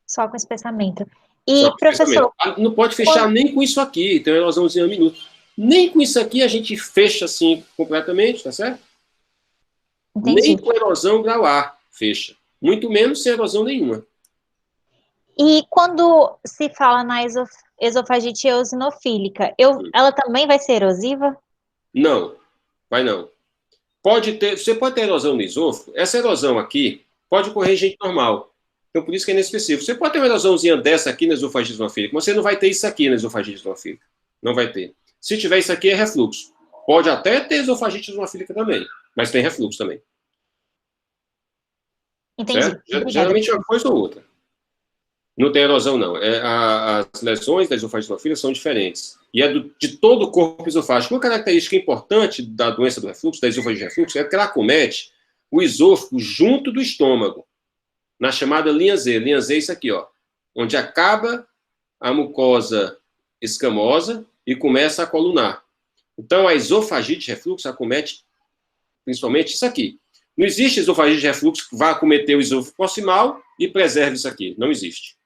Só com espessamento. E, professor... Não pode fechar nem com isso aqui, tem uma erosãozinha minúscula. Nem com isso aqui a gente fecha assim completamente, tá certo? Entendi. Nem com erosão grau A fecha. Muito menos sem erosão nenhuma. E quando se fala na esofagite eosinofílica, ela também vai ser erosiva? Não, vai não. Você pode ter erosão no esôfago. Essa erosão aqui pode ocorrer em gente normal. Então, por isso que é inespecífico. Você pode ter uma erosãozinha dessa aqui na esofagite eosinofílica, mas você não vai ter isso aqui na esofagite eosinofílica. Não vai ter. Se tiver isso aqui, é refluxo. Pode até ter esofagite eosinofílica também, mas tem refluxo também. Entendi. Geralmente é uma coisa ou outra. Não tem erosão, não. As lesões da esofagite eosinofílica são diferentes. E é de todo o corpo esofágico. Uma característica importante da doença do refluxo, da esofagite refluxo, é que ela acomete o esôfago junto do estômago, na chamada linha Z. Linha Z é isso aqui, ó, onde acaba a mucosa escamosa e começa a colunar. Então, a esofagite refluxo acomete principalmente isso aqui. Não existe esofagite refluxo que vá acometer o esôfago proximal e preserve isso aqui. Não existe.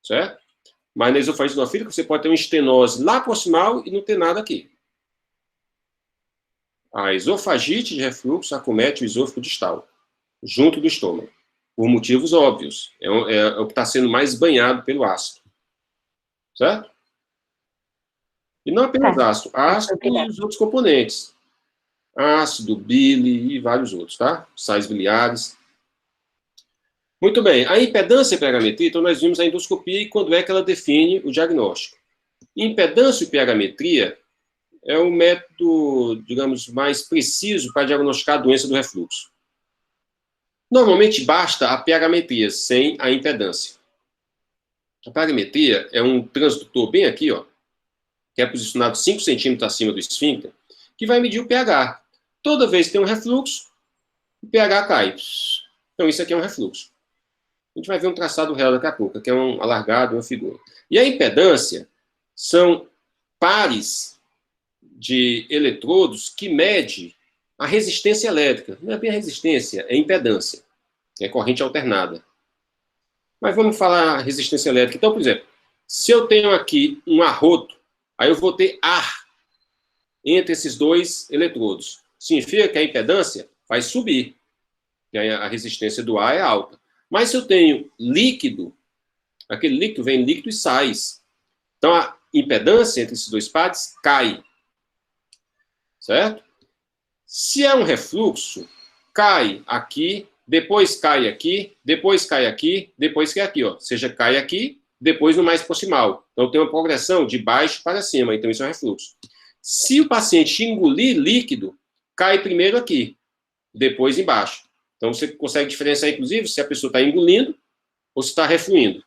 Certo? Mas na esofagite eosinofílica você pode ter uma estenose lá proximal e não ter nada aqui. A esofagite de refluxo acomete o esôfago distal, junto do estômago, por motivos óbvios. É o que está sendo mais banhado pelo ácido. Certo? E não apenas ácido e os outros componentes. Ácido, bile e vários outros, tá? Sais biliares. Muito bem. A impedância e a pH-metria, então nós vimos a endoscopia e quando é que ela define o diagnóstico. Impedância e pH-metria é o método, digamos, mais preciso para diagnosticar a doença do refluxo. Normalmente basta a pH-metria sem a impedância. A pH-metria é um transdutor bem aqui, ó, que é posicionado 5 centímetros acima do esfíncter, que vai medir o pH. Toda vez que tem um refluxo, o pH cai. Então, isso aqui é um refluxo. A gente vai ver um traçado real daqui a pouco, que é um alargado, uma figura. E a impedância são pares de eletrodos que mede a resistência elétrica. Não é bem a resistência, é a impedância. É corrente alternada. Mas vamos falar resistência elétrica. Então, por exemplo, se eu tenho aqui um arroto, aí eu vou ter ar entre esses dois eletrodos. Significa que a impedância vai subir. E aí a resistência do ar é alta. Mas se eu tenho líquido, aquele líquido vem líquido e sais. Então a impedância entre esses dois pares cai. Certo? Se é um refluxo, cai aqui, depois cai aqui, depois cai aqui, depois cai aqui. Ó. Ou seja, cai aqui, depois no mais proximal. Então tem uma progressão de baixo para cima. Então isso é um refluxo. Se o paciente engolir líquido, cai primeiro aqui, depois embaixo. Então, você consegue diferenciar, inclusive, se a pessoa está engolindo ou se está refluindo.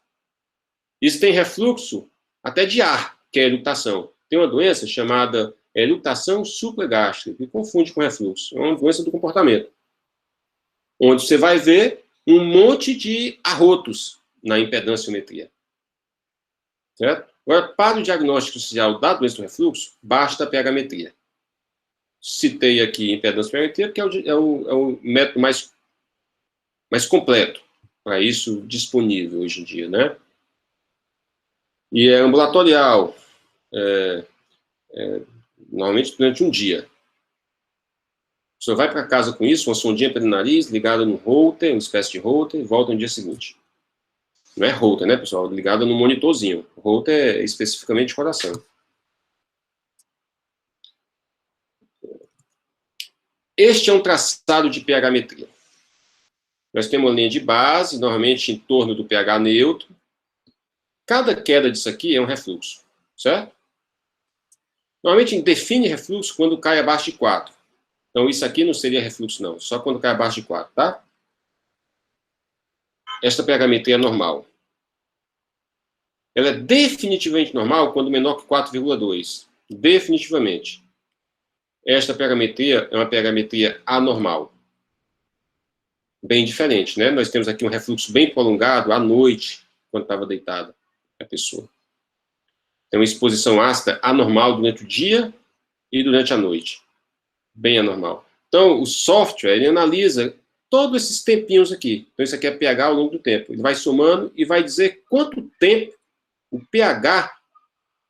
Isso tem refluxo até de ar, que é a eructação. Tem uma doença chamada eructação supragástrica, que confunde com refluxo. É uma doença do comportamento. Onde você vai ver um monte de arrotos na impedanciometria. Certo? Agora, para o diagnóstico social da doença do refluxo, basta a pH-metria. Citei aqui impedância-pH-metria, porque é o método mais completo para isso disponível hoje em dia, né? E é ambulatorial, normalmente durante um dia. O senhor vai para casa com isso, uma sondinha pelo nariz, ligada no Holter, uma espécie de Holter, e volta no dia seguinte. Não é Holter, né, pessoal? Ligada no monitorzinho. O Holter é especificamente coração. Este é um traçado de pH-metria. Nós temos uma linha de base, normalmente em torno do pH neutro. Cada queda disso aqui é um refluxo, certo? Normalmente a gente define refluxo quando cai abaixo de 4. Então isso aqui não seria refluxo não, só quando cai abaixo de 4, tá? Esta pH-metria é normal. Ela é definitivamente normal quando menor que 4,2. Definitivamente. Esta pH-metria é uma pH-metria anormal. Bem diferente, né? Nós temos aqui um refluxo bem prolongado à noite, quando estava deitada a pessoa. Tem uma exposição ácida anormal durante o dia e durante a noite. Bem anormal. Então, o software, ele analisa todos esses tempinhos aqui. Então, isso aqui é pH ao longo do tempo. Ele vai somando e vai dizer quanto tempo o pH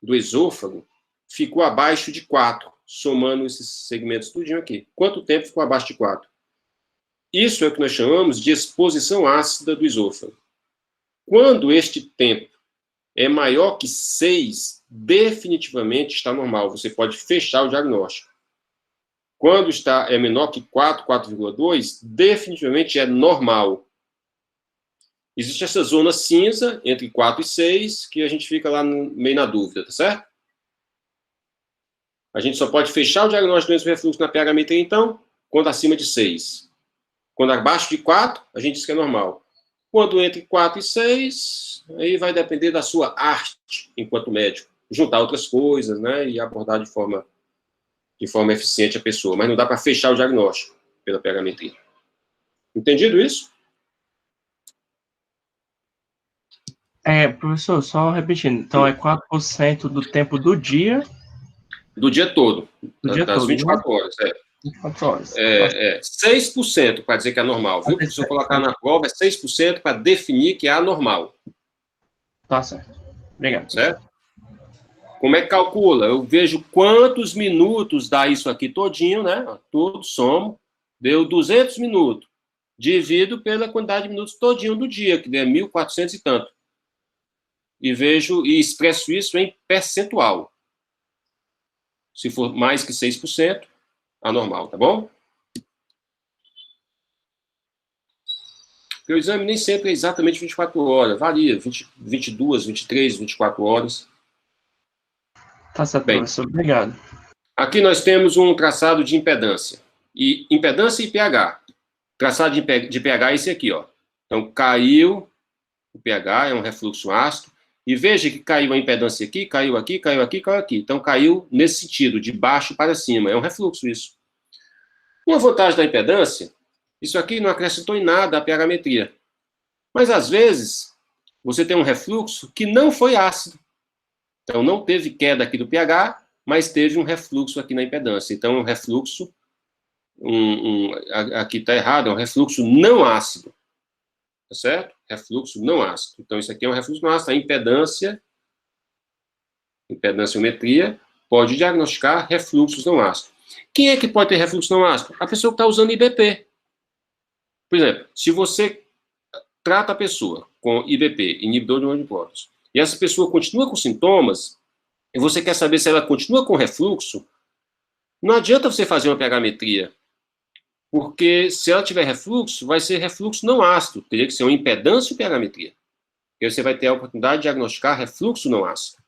do esôfago ficou abaixo de 4, somando esses segmentos tudinho aqui. Quanto tempo ficou abaixo de 4? Isso é o que nós chamamos de exposição ácida do esôfago. Quando este tempo é maior que 6, definitivamente está normal. Você pode fechar o diagnóstico. Quando é menor que 4, 4,2, definitivamente é normal. Existe essa zona cinza entre 4 e 6, que a gente fica lá meio na dúvida, tá certo? A gente só pode fechar o diagnóstico do refluxo na pH-metria, então, quando acima de 6. Quando abaixo de 4, a gente diz que é normal. Quando entre 4 e 6, aí vai depender da sua arte enquanto médico. Juntar outras coisas, né, e abordar de forma eficiente a pessoa. Mas não dá para fechar o diagnóstico pela pH-metria. Entendido isso? Professor, só repetindo. Então, é 4% do tempo do dia? Do dia todo. Do dia das todo, 24 horas, 24 horas. 6% para dizer que é anormal, viu? Se eu colocar na prova, é 6% para definir que é anormal. Tá certo. Obrigado. Certo? Como é que calcula? Eu vejo quantos minutos dá isso aqui todinho, né? Tudo, somo. Deu 200 minutos. Divido pela quantidade de minutos todinho do dia, que deu 1.400 e tanto. E vejo e expresso isso em percentual. Se for mais que 6%, anormal, tá bom? Porque o exame nem sempre é exatamente 24 horas, varia, 22, 23, 24 horas. Tá certo, Bem, professor, obrigado. Aqui nós temos um traçado de impedância. E impedância e pH. Traçado de pH é esse aqui, ó. Então, caiu o pH, é um refluxo ácido. E veja que caiu a impedância aqui, caiu aqui, caiu aqui, caiu aqui. Então, caiu nesse sentido, de baixo para cima. É um refluxo isso. Uma vantagem da impedância Isso aqui não acrescentou em nada à pH-metria. Mas, às vezes, você tem um refluxo que não foi ácido. Então, não teve queda aqui do pH, mas teve um refluxo aqui na impedância. Então, um refluxo, aqui está errado, é um refluxo não ácido. Tá certo? Refluxo não ácido. Então, isso aqui é um refluxo não ácido. A impedanciometria, pode diagnosticar refluxos não ácidos. Quem é que pode ter refluxo não ácido? A pessoa que está usando IBP. Por exemplo, se você trata a pessoa com IBP, inibidor de anticorpos, e essa pessoa continua com sintomas, e você quer saber se ela continua com refluxo, não adianta você fazer uma pH-metria, porque se ela tiver refluxo, vai ser refluxo não ácido, teria que ser uma impedância e pH-metria. E aí você vai ter a oportunidade de diagnosticar refluxo não ácido.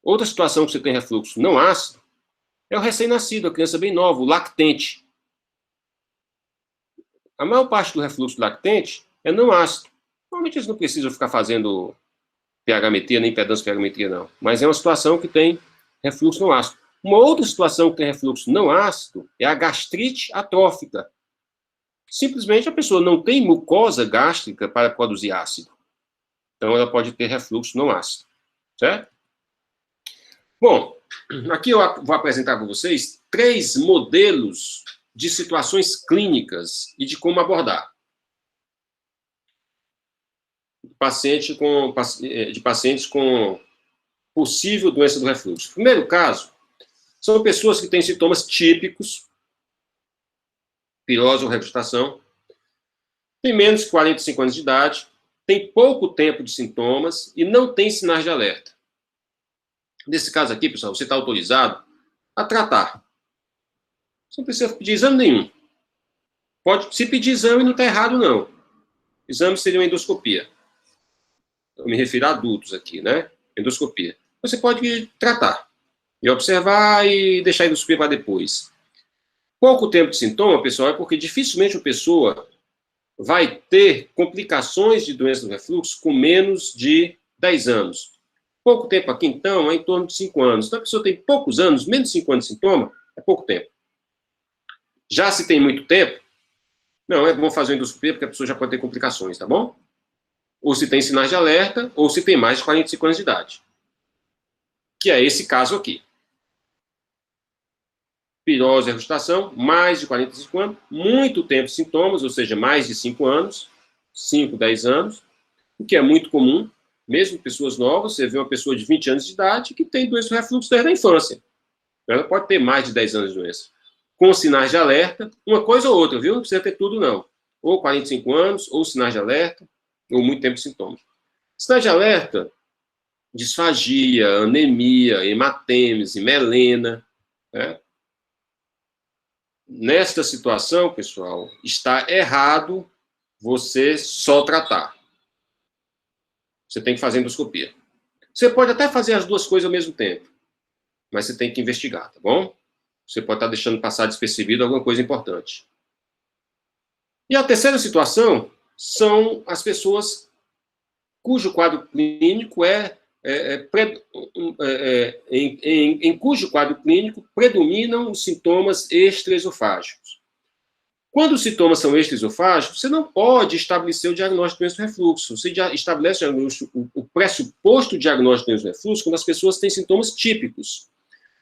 Outra situação que você tem refluxo não ácido é o recém-nascido, a criança bem nova, o lactente. A maior parte do refluxo lactente é não ácido. Normalmente eles não precisam ficar fazendo pH-metria, nem impedância pH-metria, não. Mas é uma situação que tem refluxo não ácido. Uma outra situação que tem refluxo não ácido é a gastrite atrófica. Simplesmente a pessoa não tem mucosa gástrica para produzir ácido. Então ela pode ter refluxo não ácido. Certo? Bom, aqui eu vou apresentar para vocês 3 modelos de situações clínicas e de como abordar. De pacientes com possível doença do refluxo. Primeiro caso, são pessoas que têm sintomas típicos, pirose ou regurgitação, têm menos de 45 anos de idade, tem pouco tempo de sintomas e não tem sinais de alerta. Nesse caso aqui, pessoal, você está autorizado a tratar. Você não precisa pedir exame nenhum. Se pedir exame, não está errado, não. Exame seria uma endoscopia. Eu me refiro a adultos aqui, né? Endoscopia. Você pode tratar. E observar e deixar a endoscopia para depois. Pouco tempo de sintoma, pessoal, é porque dificilmente a pessoa vai ter complicações de doença do refluxo com menos de 10 anos. Pouco tempo aqui, então, é em torno de 5 anos. Então, a pessoa tem poucos anos, menos de 5 anos de sintoma, é pouco tempo. Já se tem muito tempo, não é bom fazer endoscopia, porque a pessoa já pode ter complicações, tá bom? Ou se tem sinais de alerta, ou se tem mais de 45 anos de idade. Que é esse caso aqui. Pirose e regurgitação, mais de 45 anos, muito tempo de sintomas, ou seja, mais de 5 anos, 5, 10 anos, o que é muito comum, mesmo pessoas novas, você vê uma pessoa de 20 anos de idade que tem doença do refluxo desde a infância. Ela pode ter mais de 10 anos de doença. Com sinais de alerta, uma coisa ou outra, viu? Não precisa ter tudo, não. Ou 45 anos, ou sinais de alerta, ou muito tempo de sintomas. Sinais de alerta, disfagia, anemia, hematêmese, melena, né? Nesta situação, pessoal, está errado você só tratar. Você tem que fazer endoscopia. Você pode até fazer as duas coisas ao mesmo tempo, mas você tem que investigar, tá bom? Você pode estar deixando passar despercebido alguma coisa importante. E a terceira situação são as pessoas cujo quadro clínico em cujo quadro clínico predominam os sintomas extraesofágicos. Quando os sintomas são extraesofágicos, você não pode estabelecer o diagnóstico de doença do refluxo. Você estabelece o pressuposto diagnóstico de doença do refluxo quando as pessoas têm sintomas típicos.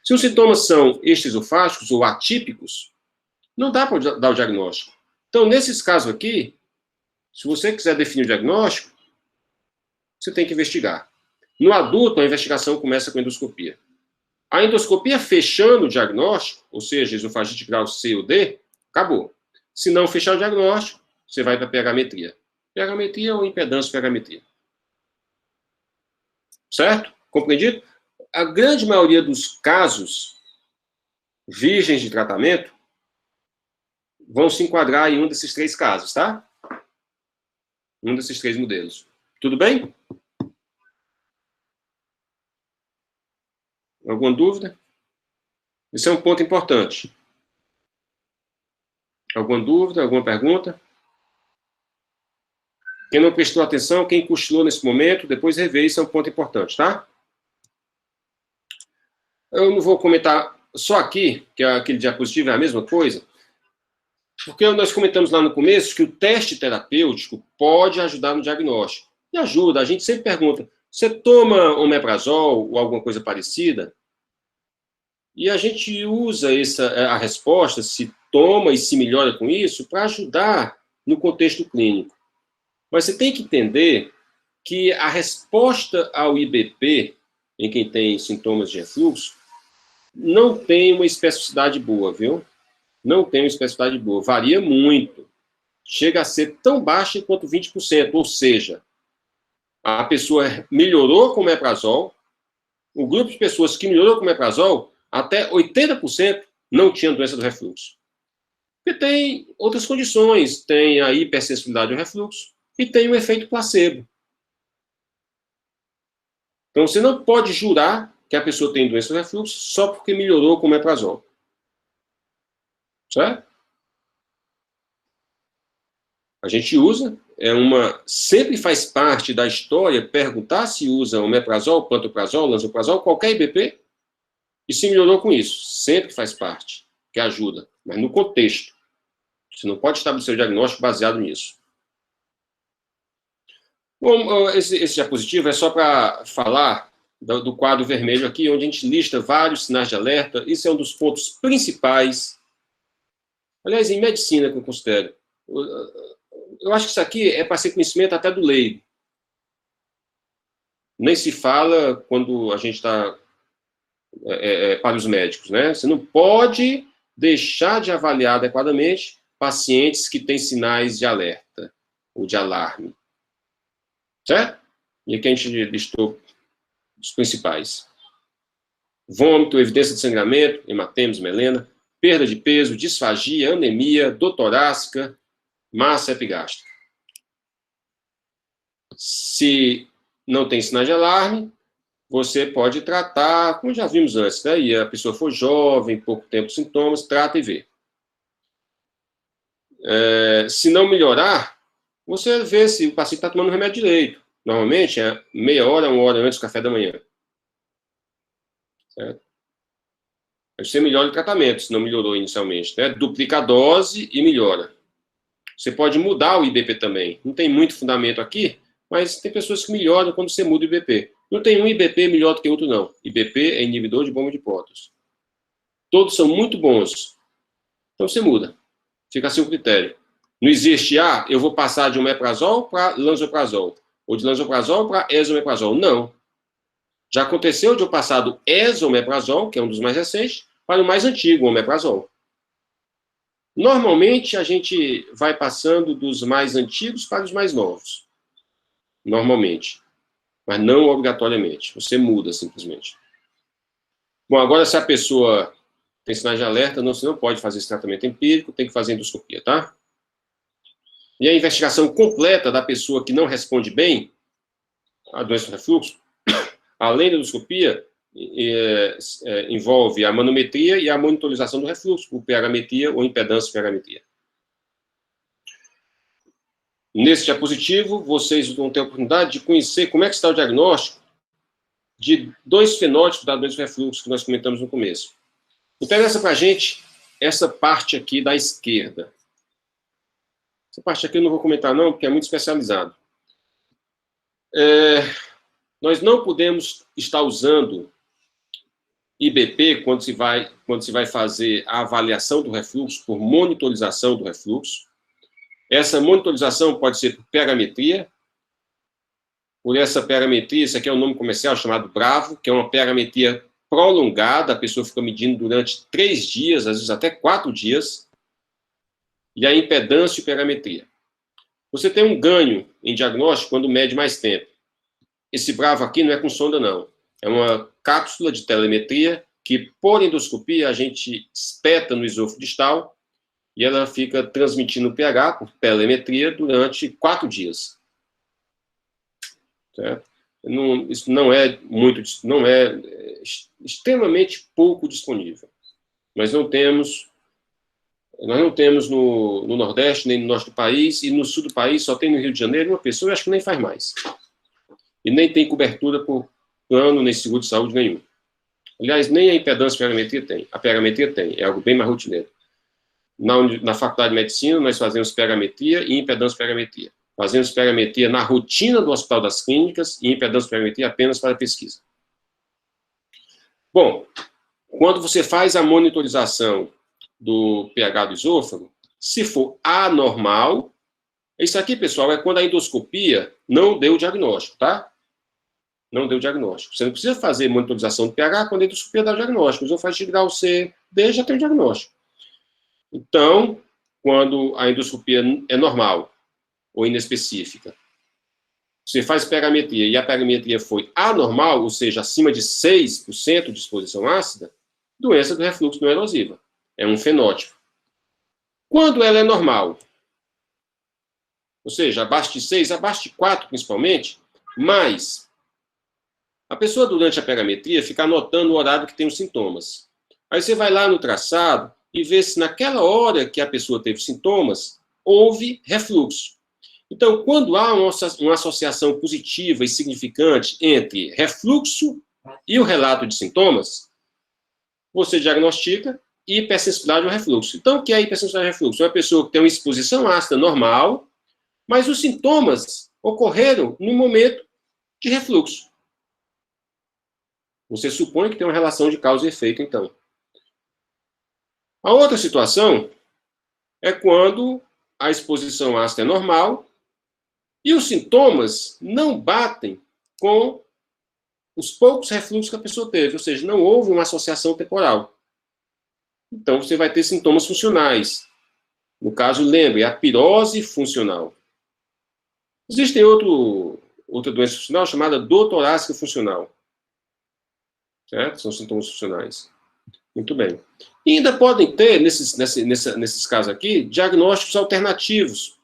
Se os sintomas são extraesofágicos ou atípicos, não dá para dar o diagnóstico. Então, nesses casos aqui, se você quiser definir o diagnóstico, você tem que investigar. No adulto, a investigação começa com a endoscopia. A endoscopia fechando o diagnóstico, ou seja, esofagite grau C ou D, acabou. Se não fechar o diagnóstico, você vai para a pH-metria. pH-metria ou impedância pH-metria. Certo? Compreendido? A grande maioria dos casos virgens de tratamento vão se enquadrar em um desses 3 casos, tá? Um desses 3 modelos. Tudo bem? Alguma dúvida? Esse é um ponto importante. Alguma dúvida? Alguma pergunta? Quem não prestou atenção, quem cochilou nesse momento, depois rever, isso é um ponto importante, tá? Eu não vou comentar só aqui, que aquele diapositivo é a mesma coisa, Porque nós comentamos lá no começo que o teste terapêutico pode ajudar no diagnóstico. E ajuda. A gente sempre pergunta, você toma omeprazol ou alguma coisa parecida? E a gente usa a resposta, se toma e se melhora com isso, para ajudar no contexto clínico. Mas você tem que entender que a resposta ao IBP, em quem tem sintomas de refluxo, não tem uma especificidade boa, viu? Não tem uma especificidade boa. Varia muito. Chega a ser tão baixa quanto 20%. Ou seja, a pessoa melhorou com o omeprazol, o grupo de pessoas que melhorou com o omeprazol, até 80% não tinham doença do refluxo. Porque tem outras condições. Tem a hipersensibilidade ao refluxo e tem o efeito placebo. Então, você não pode jurar que a pessoa tem doença do refluxo só porque melhorou com o omeprazol. Certo? A gente usa, sempre faz parte da história perguntar se usa omeprazol, pantoprazol, lansoprazol, qualquer IBP, e se melhorou com isso. Sempre faz parte, que ajuda, mas no contexto. Você não pode estabelecer o diagnóstico baseado nisso. Bom, esse diapositivo é só para falar do quadro vermelho aqui, onde a gente lista vários sinais de alerta. Isso é um dos pontos principais. Aliás, em medicina, que eu considero. Eu acho que isso aqui é para ser conhecimento até do leigo. Nem se fala quando a gente está para os médicos, né? Você não pode deixar de avaliar adequadamente pacientes que têm sinais de alerta ou de alarme. Certo? E aqui a gente listou os principais. Vômito, evidência de sangramento, hematemas, melena, perda de peso, disfagia, anemia, dor torácica, massa epigástrica. Se não tem sinais de alarme, você pode tratar, como já vimos antes, né? E a pessoa for jovem, pouco tempo de sintomas, trata e vê. Se não melhorar, você vê se o paciente está tomando remédio direito. Normalmente é meia hora, 1 hora antes do café da manhã. Certo? Aí você melhora o tratamento, se não melhorou inicialmente. Né? Duplica a dose e melhora. Você pode mudar o IBP também. Não tem muito fundamento aqui, mas tem pessoas que melhoram quando você muda o IBP. Não tem um IBP melhor do que outro, não. IBP é inibidor de bomba de prótons. Todos são muito bons. Então você muda. Fica a seu critério. Não existe, eu vou passar de omeprazol para lansoprazol, ou de lansoprazol para esomeprazol. Não. Já aconteceu de eu passar do esomeprazol, que é um dos mais recentes, para o mais antigo, o omeprazol. Normalmente, a gente vai passando dos mais antigos para os mais novos. Normalmente. Mas não obrigatoriamente. Você muda, simplesmente. Bom, agora, se a pessoa tem sinais de alerta, você não pode fazer esse tratamento empírico, tem que fazer endoscopia, tá? E a investigação completa da pessoa que não responde bem à doença do refluxo, além da endoscopia, envolve a manometria e a monitorização do refluxo, por pH-metria ou impedância pH-metria. Nesse diapositivo, vocês vão ter a oportunidade de conhecer como é que está o diagnóstico de 2 fenótipos da doença do refluxo que nós comentamos no começo. Interessa para a gente essa parte aqui da esquerda. Essa parte aqui eu não vou comentar não, porque é muito especializado. Nós não podemos estar usando IBP quando se vai fazer a avaliação do refluxo, por monitorização do refluxo. Essa monitorização pode ser por pH-metria. Por essa pH-metria, isso aqui é um nome comercial chamado Bravo, que é uma pH-metria prolongada, a pessoa fica medindo durante 3 dias, às vezes até 4 dias, e a impedância e pH-metria. Você tem um ganho em diagnóstico quando mede mais tempo. Esse Bravo aqui não é com sonda, não. É uma cápsula de telemetria que, por endoscopia, a gente espeta no esôfago distal e ela fica transmitindo o pH por telemetria durante 4 dias. Certo? Isso não é extremamente pouco disponível. Nós não temos no Nordeste, nem no Norte do país, e no Sul do país só tem no Rio de Janeiro uma pessoa, eu acho que nem faz mais. E nem tem cobertura por plano, nem seguro de saúde nenhum. Aliás, nem a impedância pH-metria tem. A pH-metria tem, é algo bem mais rotineiro. Na Faculdade de Medicina, nós fazemos pegametria e impedância-pegametria. Fazemos pegametria na rotina do Hospital das Clínicas e impedância-pegametria apenas para pesquisa. Bom, quando você faz a monitorização do pH do esôfago, se for anormal, isso aqui, pessoal, é quando a endoscopia não deu o diagnóstico, tá? Não deu o diagnóstico. Você não precisa fazer monitorização do pH quando a endoscopia dá o diagnóstico. O esofagite grau C, D já tem o diagnóstico. Então, quando a endoscopia é normal ou inespecífica, você faz pegametria e a pegametria foi anormal, ou seja, acima de 6% de exposição ácida, doença do refluxo não erosiva. É um fenótipo. Quando ela é normal, ou seja, abaixo de 6, abaixo de 4 principalmente, mas a pessoa durante a pegametria fica anotando o horário que tem os sintomas. Aí você vai lá no traçado e vê se naquela hora que a pessoa teve sintomas, houve refluxo. Então, quando há uma associação positiva e significante entre refluxo e o relato de sintomas, você diagnostica hipersensibilidade ao refluxo. Então, o que é hipersensibilidade ao refluxo? É uma pessoa que tem uma exposição ácida normal, mas os sintomas ocorreram no momento de refluxo. Você supõe que tem uma relação de causa e efeito, então. A outra situação é quando a exposição ácida é normal e os sintomas não batem com os poucos refluxos que a pessoa teve, ou seja, não houve uma associação temporal. Então, você vai ter sintomas funcionais. No caso, lembre, é a pirose funcional. Existe outra doença funcional chamada dor torácica funcional. Certo? São sintomas funcionais. Muito bem. E ainda podem ter, nesses casos aqui, diagnósticos alternativos.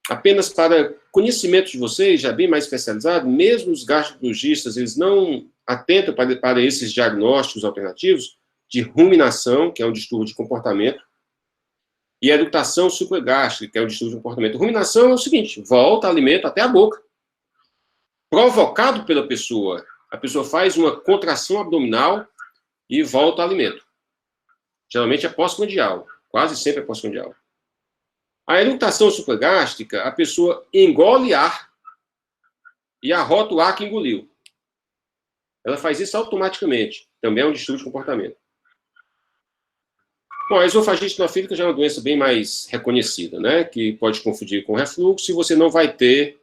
Apenas para conhecimento de vocês, já bem mais especializado, mesmo os gastroenterologistas, eles não atentam para esses diagnósticos alternativos de ruminação, que é um distúrbio de comportamento, e eructação supragástrica, que é um distúrbio de comportamento. Ruminação é o seguinte, volta alimento até a boca. Provocado pela pessoa. A pessoa faz uma contração abdominal e volta ao alimento. Geralmente é pós-prandial. Quase sempre é pós-prandial. A eructação supragástrica, a pessoa engole ar e arrota o ar que engoliu. Ela faz isso automaticamente. Também é um distúrbio de comportamento. Bom, a esofagite eosinofílica já é uma doença bem mais reconhecida, né? Que pode confundir com refluxo e você não vai ter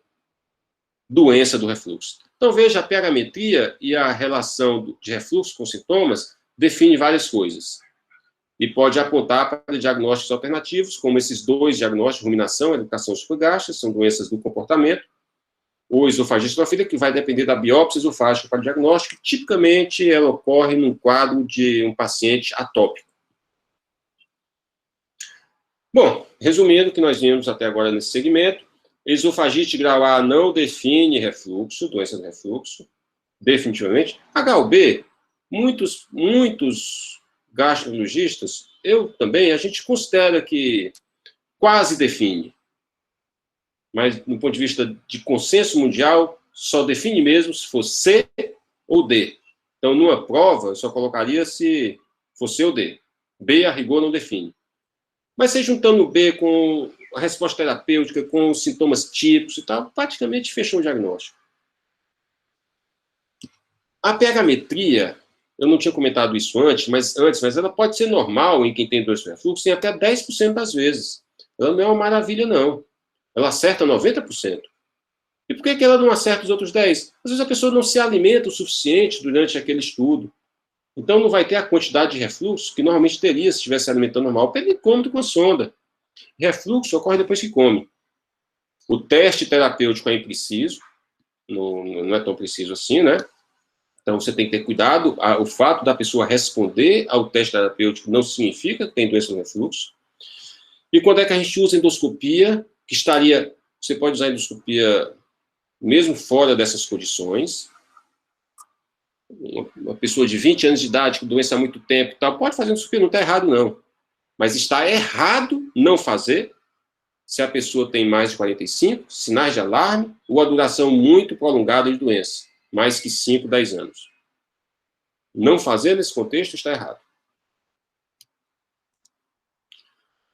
doença do refluxo. Então, veja, a pegametria e a relação de refluxo com sintomas define várias coisas. E pode apontar para diagnósticos alternativos, como esses dois diagnósticos, ruminação e eructação supragástrica, são doenças do comportamento, ou esofagite eosinofílica, que vai depender da biópsia esofágica para o diagnóstico. Tipicamente, ela ocorre num quadro de um paciente atópico. Bom, resumindo o que nós vimos até agora nesse segmento, esofagite grau A não define refluxo, doença do refluxo, definitivamente. HUB, muitos gastroenterologistas, eu também, a gente considera que quase define. Mas, do ponto de vista de consenso mundial, só define mesmo se for C ou D. Então, numa prova, eu só colocaria se for C ou D. B, a rigor, não define. Mas você juntando o B com a resposta terapêutica, com os sintomas típicos e tal, praticamente fechou o diagnóstico. A pegametria, eu não tinha comentado isso antes, mas ela pode ser normal em quem tem doença do refluxo em até 10% das vezes. Ela não é uma maravilha, não. Ela acerta 90%. E por que ela não acerta os outros 10%? Às vezes a pessoa não se alimenta o suficiente durante aquele estudo. Então, não vai ter a quantidade de refluxo que normalmente teria se estivesse se alimentando normal, porque ele come com a sonda. Refluxo ocorre depois que come. O teste terapêutico é impreciso, não é tão preciso assim, né? Então, você tem que ter cuidado. O fato da pessoa responder ao teste terapêutico não significa que tem doença do refluxo. E quando é que a gente usa endoscopia, que estaria... Você pode usar endoscopia mesmo fora dessas condições. Uma pessoa de 20 anos de idade, com doença há muito tempo e tal, pode fazer endoscopia, não está errado, não. Mas está errado não fazer se a pessoa tem mais de 45, sinais de alarme, ou a duração muito prolongada de doença, mais que 5, 10 anos. Não fazer nesse contexto está errado.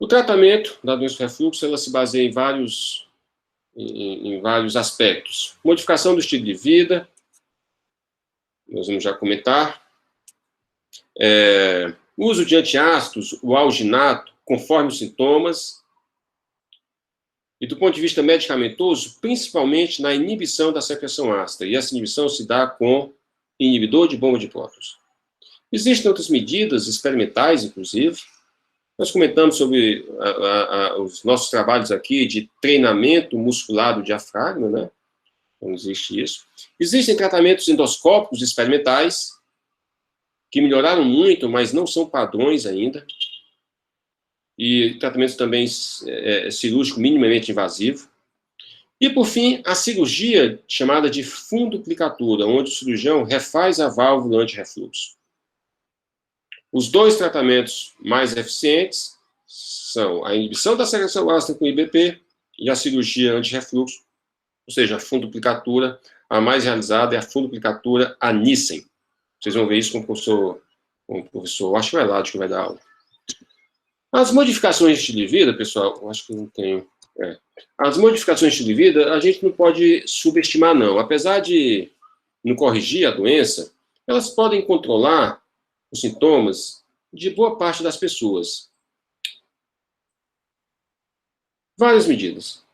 O tratamento da doença do refluxo, ela se baseia em vários aspectos. Modificação do estilo de vida, nós vamos já comentar. Uso de antiácidos, o alginato, conforme os sintomas. E do ponto de vista medicamentoso, principalmente na inibição da secreção ácida. E essa inibição se dá com inibidor de bomba de prótons. Existem outras medidas experimentais, inclusive. Nós comentamos sobre os nossos trabalhos aqui de treinamento muscular do diafragma, né? Não existe isso. Existem tratamentos endoscópicos experimentais, que melhoraram muito, mas não são padrões ainda. E tratamentos também cirúrgico minimamente invasivo. E, por fim, a cirurgia chamada de funduplicatura, onde o cirurgião refaz a válvula anti-refluxo. Os dois tratamentos mais eficientes são a inibição da secreção ácida com IBP e a cirurgia anti-refluxo, ou seja, a funduplicatura. A mais realizada é a funduplicatura a Nissen. Vocês vão ver isso com o professor Ashwelad, que vai dar aula. As modificações de estilo de vida, pessoal, eu acho que não tenho... As modificações de estilo de vida, a gente não pode subestimar, não. Apesar de não corrigir a doença, elas podem controlar os sintomas de boa parte das pessoas. Várias medidas.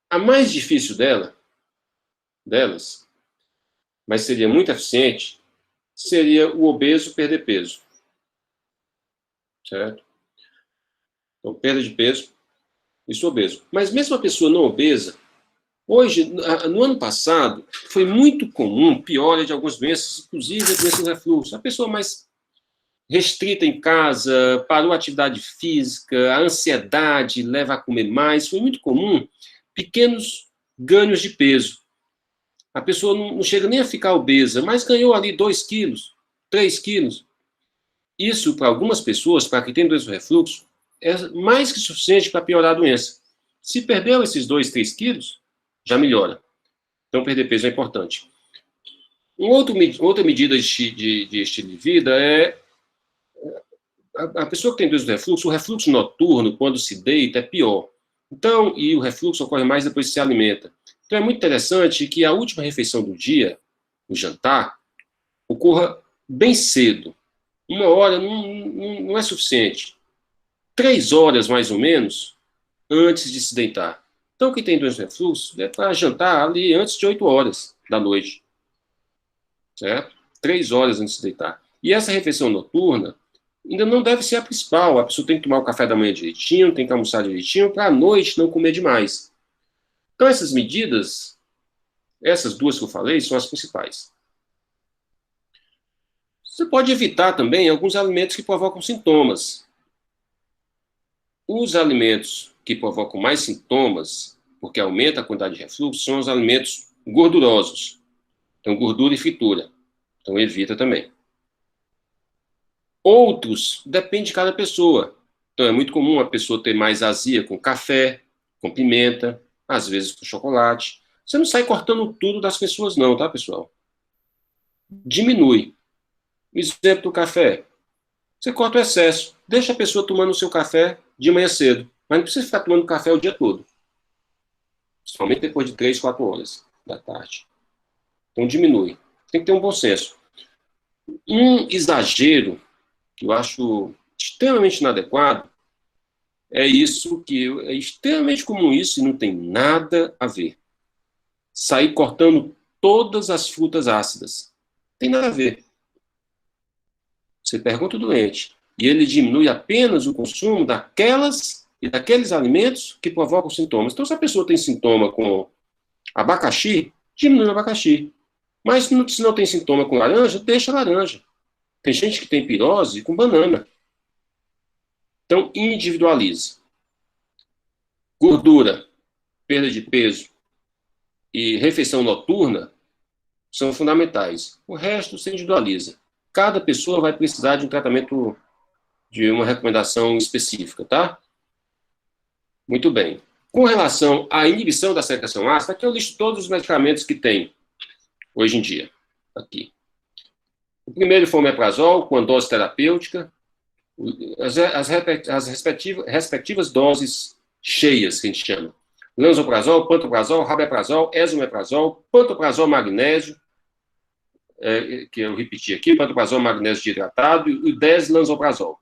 A mais difícil delas, mas seria muito eficiente, seria o obeso perder peso. Certo? Então, perda de peso, isso obeso. Mas mesmo a pessoa não obesa, hoje, no ano passado, foi muito comum piora de algumas doenças, inclusive a doença do refluxo. A pessoa mais restrita em casa, parou a atividade física, a ansiedade leva a comer mais, foi muito comum pequenos ganhos de peso. A pessoa não chega nem a ficar obesa, mas ganhou ali 2 quilos, 3 quilos. Isso, para algumas pessoas, para quem tem doença do refluxo, é mais que suficiente para piorar a doença. Se perdeu esses 2, 3 quilos, já melhora. Então, perder peso é importante. Outra medida de estilo de vida é a pessoa que tem doença do refluxo, o refluxo noturno, quando se deita, é pior. Então, e o refluxo ocorre mais depois que se alimenta. Então, é muito interessante que a última refeição do dia, o jantar, ocorra bem cedo. 1 hora não é suficiente. 3 horas, mais ou menos, antes de se deitar. Então, quem tem doença do refluxo é para jantar ali antes de 8 horas da noite. Certo? 3 horas antes de se deitar. E essa refeição noturna ainda não deve ser a principal. A pessoa tem que tomar o café da manhã direitinho, tem que almoçar direitinho, para à noite não comer demais. Então, essas medidas, essas 2 que eu falei, são as principais. Você pode evitar também alguns alimentos que provocam sintomas. Os alimentos que provocam mais sintomas, porque aumenta a quantidade de refluxo, são os alimentos gordurosos. Então, gordura e fritura. Então, evita também. Outros, depende de cada pessoa. Então, é muito comum a pessoa ter mais azia com café, com pimenta, às vezes com chocolate. Você não sai cortando tudo das pessoas não, tá, pessoal? Diminui. Exemplo do café. Você corta o excesso. Deixa a pessoa tomando o seu café de manhã cedo. Mas não precisa ficar tomando café o dia todo. Somente depois de 3, 4 horas da tarde. Então, diminui. Tem que ter um bom senso. Um exagero que eu acho extremamente inadequado é isso, que é extremamente comum isso e não tem nada a ver. Sair cortando todas as frutas ácidas. Não tem nada a ver. Você pergunta ao doente e ele diminui apenas o consumo daquelas e daqueles alimentos que provocam sintomas. Então, se a pessoa tem sintoma com abacaxi, diminui o abacaxi. Mas se não tem sintoma com laranja, deixa a laranja. Tem gente que tem pirose com banana. Então, individualize. Gordura, perda de peso e refeição noturna são fundamentais. O resto se individualiza. Cada pessoa vai precisar de um tratamento, de uma recomendação específica, tá? Muito bem. Com relação à inibição da secreção ácida, aqui eu listo todos os medicamentos que tem hoje em dia. Aqui. O primeiro foi o omeprazol, com dose terapêutica. As respectivas doses cheias, que a gente chama. Lansoprazol, pantoprazol, rabeprazol, esomeprazol, pantoprazol magnésio, que eu repeti aqui, pantoprazol magnésio desidratado e o 10-lansoprazol.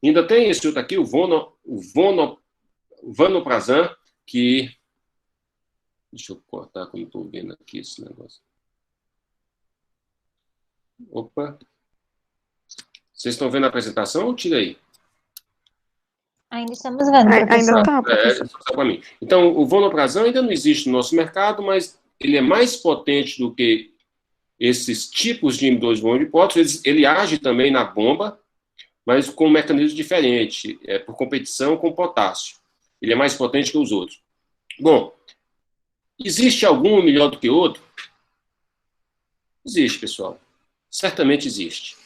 Ainda tem esse outro aqui, o vanoprazan, que... Deixa eu cortar como estou vendo aqui esse negócio. Opa. Vocês estão vendo a apresentação ou tirei? Ainda estamos vendo, professor. Ainda está, professor. Só para mim. Então, o vonoprazan ainda não existe no nosso mercado, mas ele é mais potente do que esses tipos de inibidores de bomba de hipótese. Ele age também na bomba, mas com um mecanismo diferente, por competição com potássio. Ele é mais potente que os outros. Bom, existe algum melhor do que outro? Existe, pessoal. Certamente existe.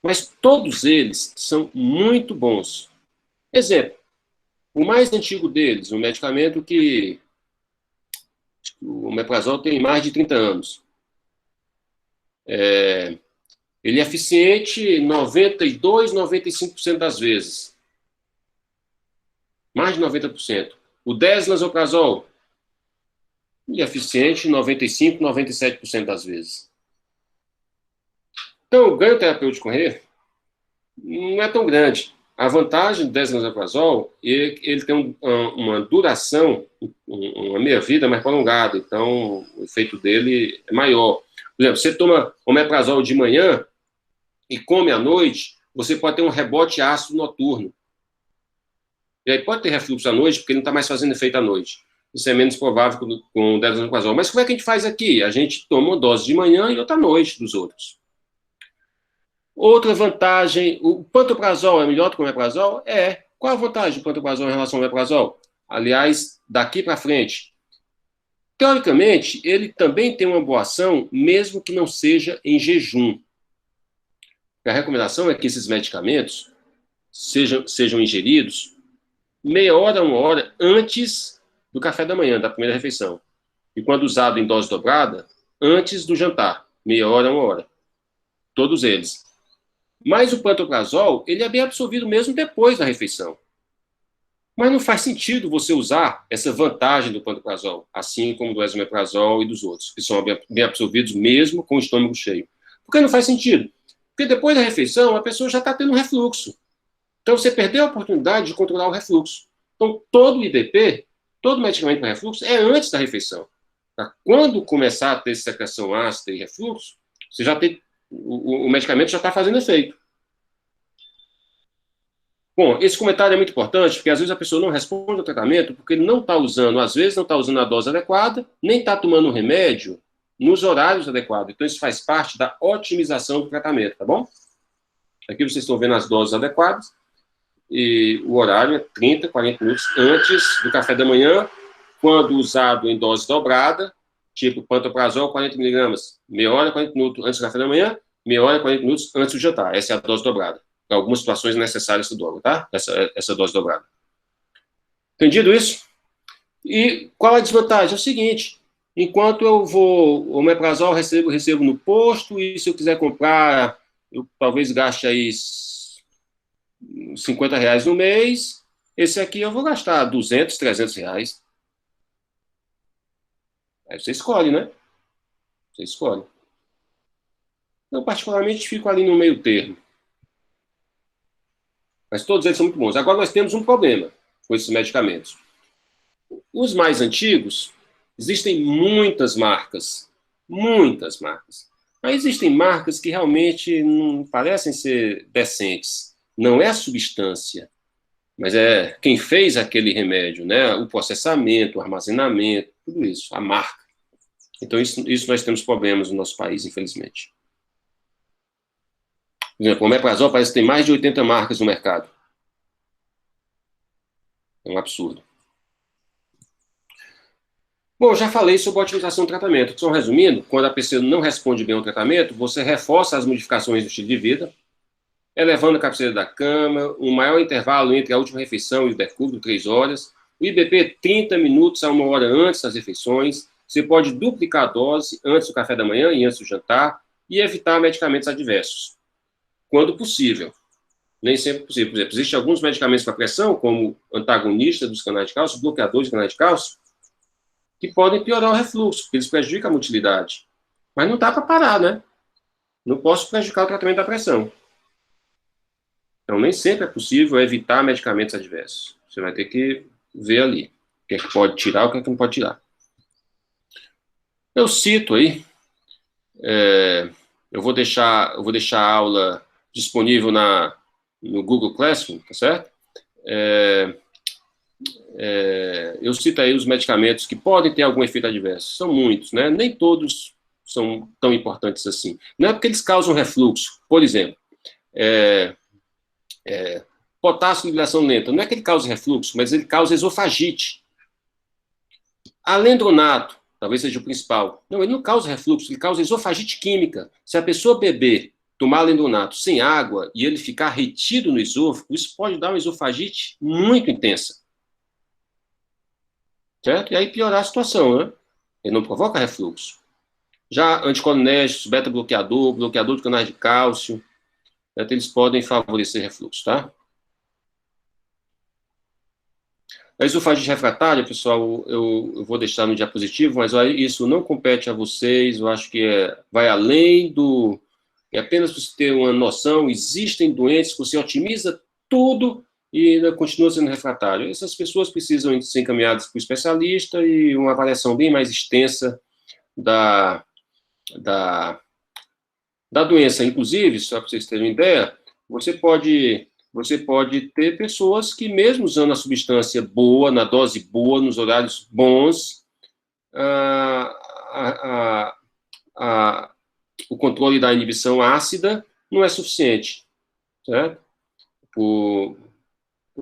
Mas todos eles são muito bons. Exemplo, o mais antigo deles, um medicamento que o omeprazol tem mais de 30 anos. Ele é eficiente 92, 95% das vezes. Mais de 90%. O 10-lansoprazol, ele é eficiente 95, 97% das vezes. Então, o ganho terapêutico não é tão grande. A vantagem do 10-lansoprazol, ele tem uma duração, uma meia-vida mais prolongada, então o efeito dele é maior. Por exemplo, você toma omeprazol de manhã e come à noite, você pode ter um rebote ácido noturno. E aí pode ter refluxo à noite, porque ele não está mais fazendo efeito à noite. Isso é menos provável com o 10-lansoprazol. Mas como é que a gente faz aqui? A gente toma uma dose de manhã e outra à noite dos outros. Outra vantagem, o pantoprazol é melhor do que o omeprazol? É. Qual a vantagem do pantoprazol em relação ao omeprazol? Aliás, daqui para frente. Teoricamente, ele também tem uma boa ação, mesmo que não seja em jejum. A recomendação é que esses medicamentos sejam ingeridos meia hora, uma hora antes do café da manhã, da primeira refeição. E quando usado em dose dobrada, antes do jantar, meia hora, uma hora. Todos eles. Mas o pantoprazol, ele é bem absorvido mesmo depois da refeição. Mas não faz sentido você usar essa vantagem do pantoprazol, assim como do esomeprazol e dos outros, que são bem absorvidos mesmo com o estômago cheio. Por que não faz sentido? Porque depois da refeição, a pessoa já está tendo um refluxo. Então, você perdeu a oportunidade de controlar o refluxo. Então, todo IDP, todo medicamento para refluxo, é antes da refeição. Pra quando começar a ter secreção ácida e refluxo, você já tem... O medicamento já está fazendo efeito. Bom, esse comentário é muito importante, porque às vezes a pessoa não responde ao tratamento porque ele não está usando, às vezes não está usando a dose adequada, nem está tomando o remédio nos horários adequados. Então, isso faz parte da otimização do tratamento, tá bom? Aqui vocês estão vendo as doses adequadas, e o horário é 30, 40 minutos antes do café da manhã, quando usado em dose dobrada, tipo pantoprazol, 40 miligramas, meia hora, 40 minutos antes do café da manhã, meia hora, 40 minutos antes do jantar. Essa é a dose dobrada. Em algumas situações é necessária essa dobra, tá? Essa dose dobrada. Entendido isso? E qual a desvantagem? É o seguinte, enquanto eu vou, o omeprazol recebo no posto, e se eu quiser comprar, eu talvez gaste aí R$50 no mês, esse aqui eu vou gastar 200, 300 reais. Aí você escolhe, né? Você escolhe. Eu, particularmente, fico ali no meio termo. Mas todos eles são muito bons. Agora nós temos um problema com esses medicamentos. Os mais antigos, existem muitas marcas. Muitas marcas. Mas existem marcas que realmente não parecem ser decentes. Não é a substância, mas é quem fez aquele remédio, né? O processamento, o armazenamento, tudo isso, a marca. Então, isso nós temos problemas no nosso país, infelizmente. Por exemplo, o omeprazol parece que tem mais de 80 marcas no mercado. É um absurdo. Bom, já falei sobre a otimização do tratamento. Só resumindo, quando a pessoa não responde bem ao tratamento, você reforça as modificações do estilo de vida, elevando a cabeceira da cama, um maior intervalo entre a última refeição e o decúbito, 3 horas, o IBP 30 minutos a 1 hora antes das refeições, você pode duplicar a dose antes do café da manhã e antes do jantar, e evitar medicamentos adversos, quando possível. Nem sempre é possível. Por exemplo, existem alguns medicamentos para pressão, como antagonistas dos canais de cálcio, bloqueadores de canais de cálcio, que podem piorar o refluxo, porque eles prejudicam a motilidade. Mas não dá para parar, né? Não posso prejudicar o tratamento da pressão. Então, nem sempre é possível evitar medicamentos adversos. Você vai ter que ver ali o que é que pode tirar, o que é que não pode tirar. Eu cito aí, eu vou deixar a aula disponível no Google Classroom, tá certo? Eu cito aí os medicamentos que podem ter algum efeito adverso. São muitos, né? Nem todos são tão importantes assim. Não é porque eles causam refluxo. Por exemplo, potássio de liberação lenta. Não é que ele cause refluxo, mas ele causa esofagite. Alendronato, talvez seja o principal. Não, ele não causa refluxo, ele causa esofagite química. Se a pessoa beber, tomar alendronato sem água e ele ficar retido no esôfago, isso pode dar uma esofagite muito intensa. Certo? E aí piorar a situação, né? Ele não provoca refluxo. Já anticolinérgicos, beta-bloqueador, bloqueador de canais de cálcio, certo? Eles podem favorecer refluxo, tá? A esofagite refratária, pessoal, eu vou deixar no diapositivo, mas isso não compete a vocês, eu acho que vai além do... É apenas para você ter uma noção, existem doentes que você otimiza tudo e ainda continua sendo refratário. Essas pessoas precisam ser encaminhadas para o especialista e uma avaliação bem mais extensa da doença. Inclusive, só para vocês terem uma ideia, você pode ter pessoas que, mesmo usando a substância boa, na dose boa, nos horários bons, o controle da inibição ácida não é suficiente, certo? Por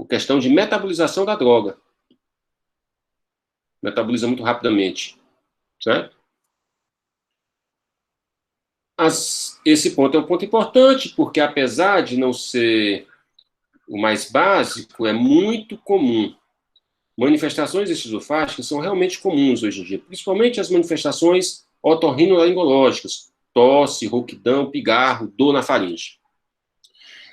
questão de metabolização da droga. Metaboliza muito rapidamente, certo? Esse ponto é um ponto importante, porque apesar de não ser o mais básico, é muito comum. Manifestações esofágicas são realmente comuns hoje em dia, principalmente as manifestações otorrinolaringológicas, tosse, rouquidão, pigarro, dor na faringe.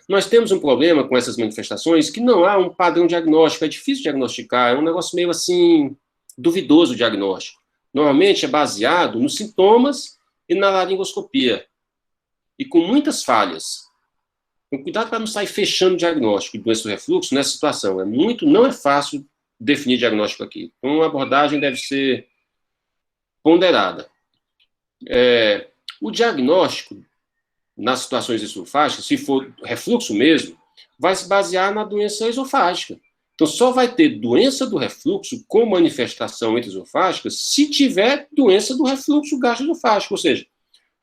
Nós temos um problema com essas manifestações que não há um padrão diagnóstico, é difícil diagnosticar, é um negócio meio assim, duvidoso o diagnóstico. Normalmente é baseado nos sintomas e na laringoscopia, e com muitas falhas. Então, cuidado para não sair fechando o diagnóstico de doença do refluxo nessa situação. Não é fácil definir diagnóstico aqui. Então, uma abordagem deve ser ponderada. O diagnóstico nas situações esofágicas, se for refluxo mesmo, vai se basear na doença esofágica. Então, só vai ter doença do refluxo com manifestação esofágica se tiver doença do refluxo gastroesofágico, ou seja,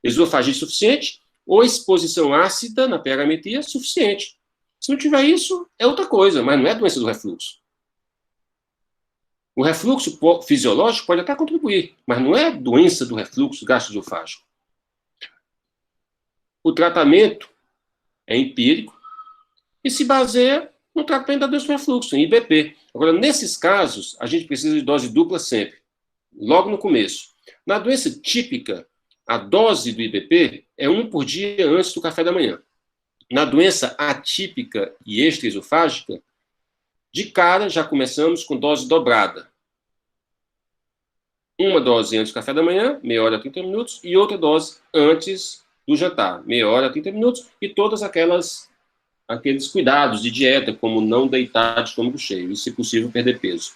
esofagite suficiente ou exposição ácida na perimetria suficiente. Se não tiver isso, é outra coisa, mas não é doença do refluxo. O refluxo fisiológico pode até contribuir, mas não é doença do refluxo gastroesofágico. O tratamento é empírico e se baseia no tratamento da doença do refluxo, em IBP. Agora, nesses casos, a gente precisa de dose dupla sempre, logo no começo. Na doença típica, a dose do IBP é 1 por dia antes do café da manhã. Na doença atípica e extraesofágica, de cara já começamos com dose dobrada. Uma dose antes do café da manhã, meia hora a 30 minutos, e outra dose antes do jantar, meia hora a 30 minutos, e todas aqueles cuidados de dieta, como não deitar de estômago cheio, e, se possível, perder peso.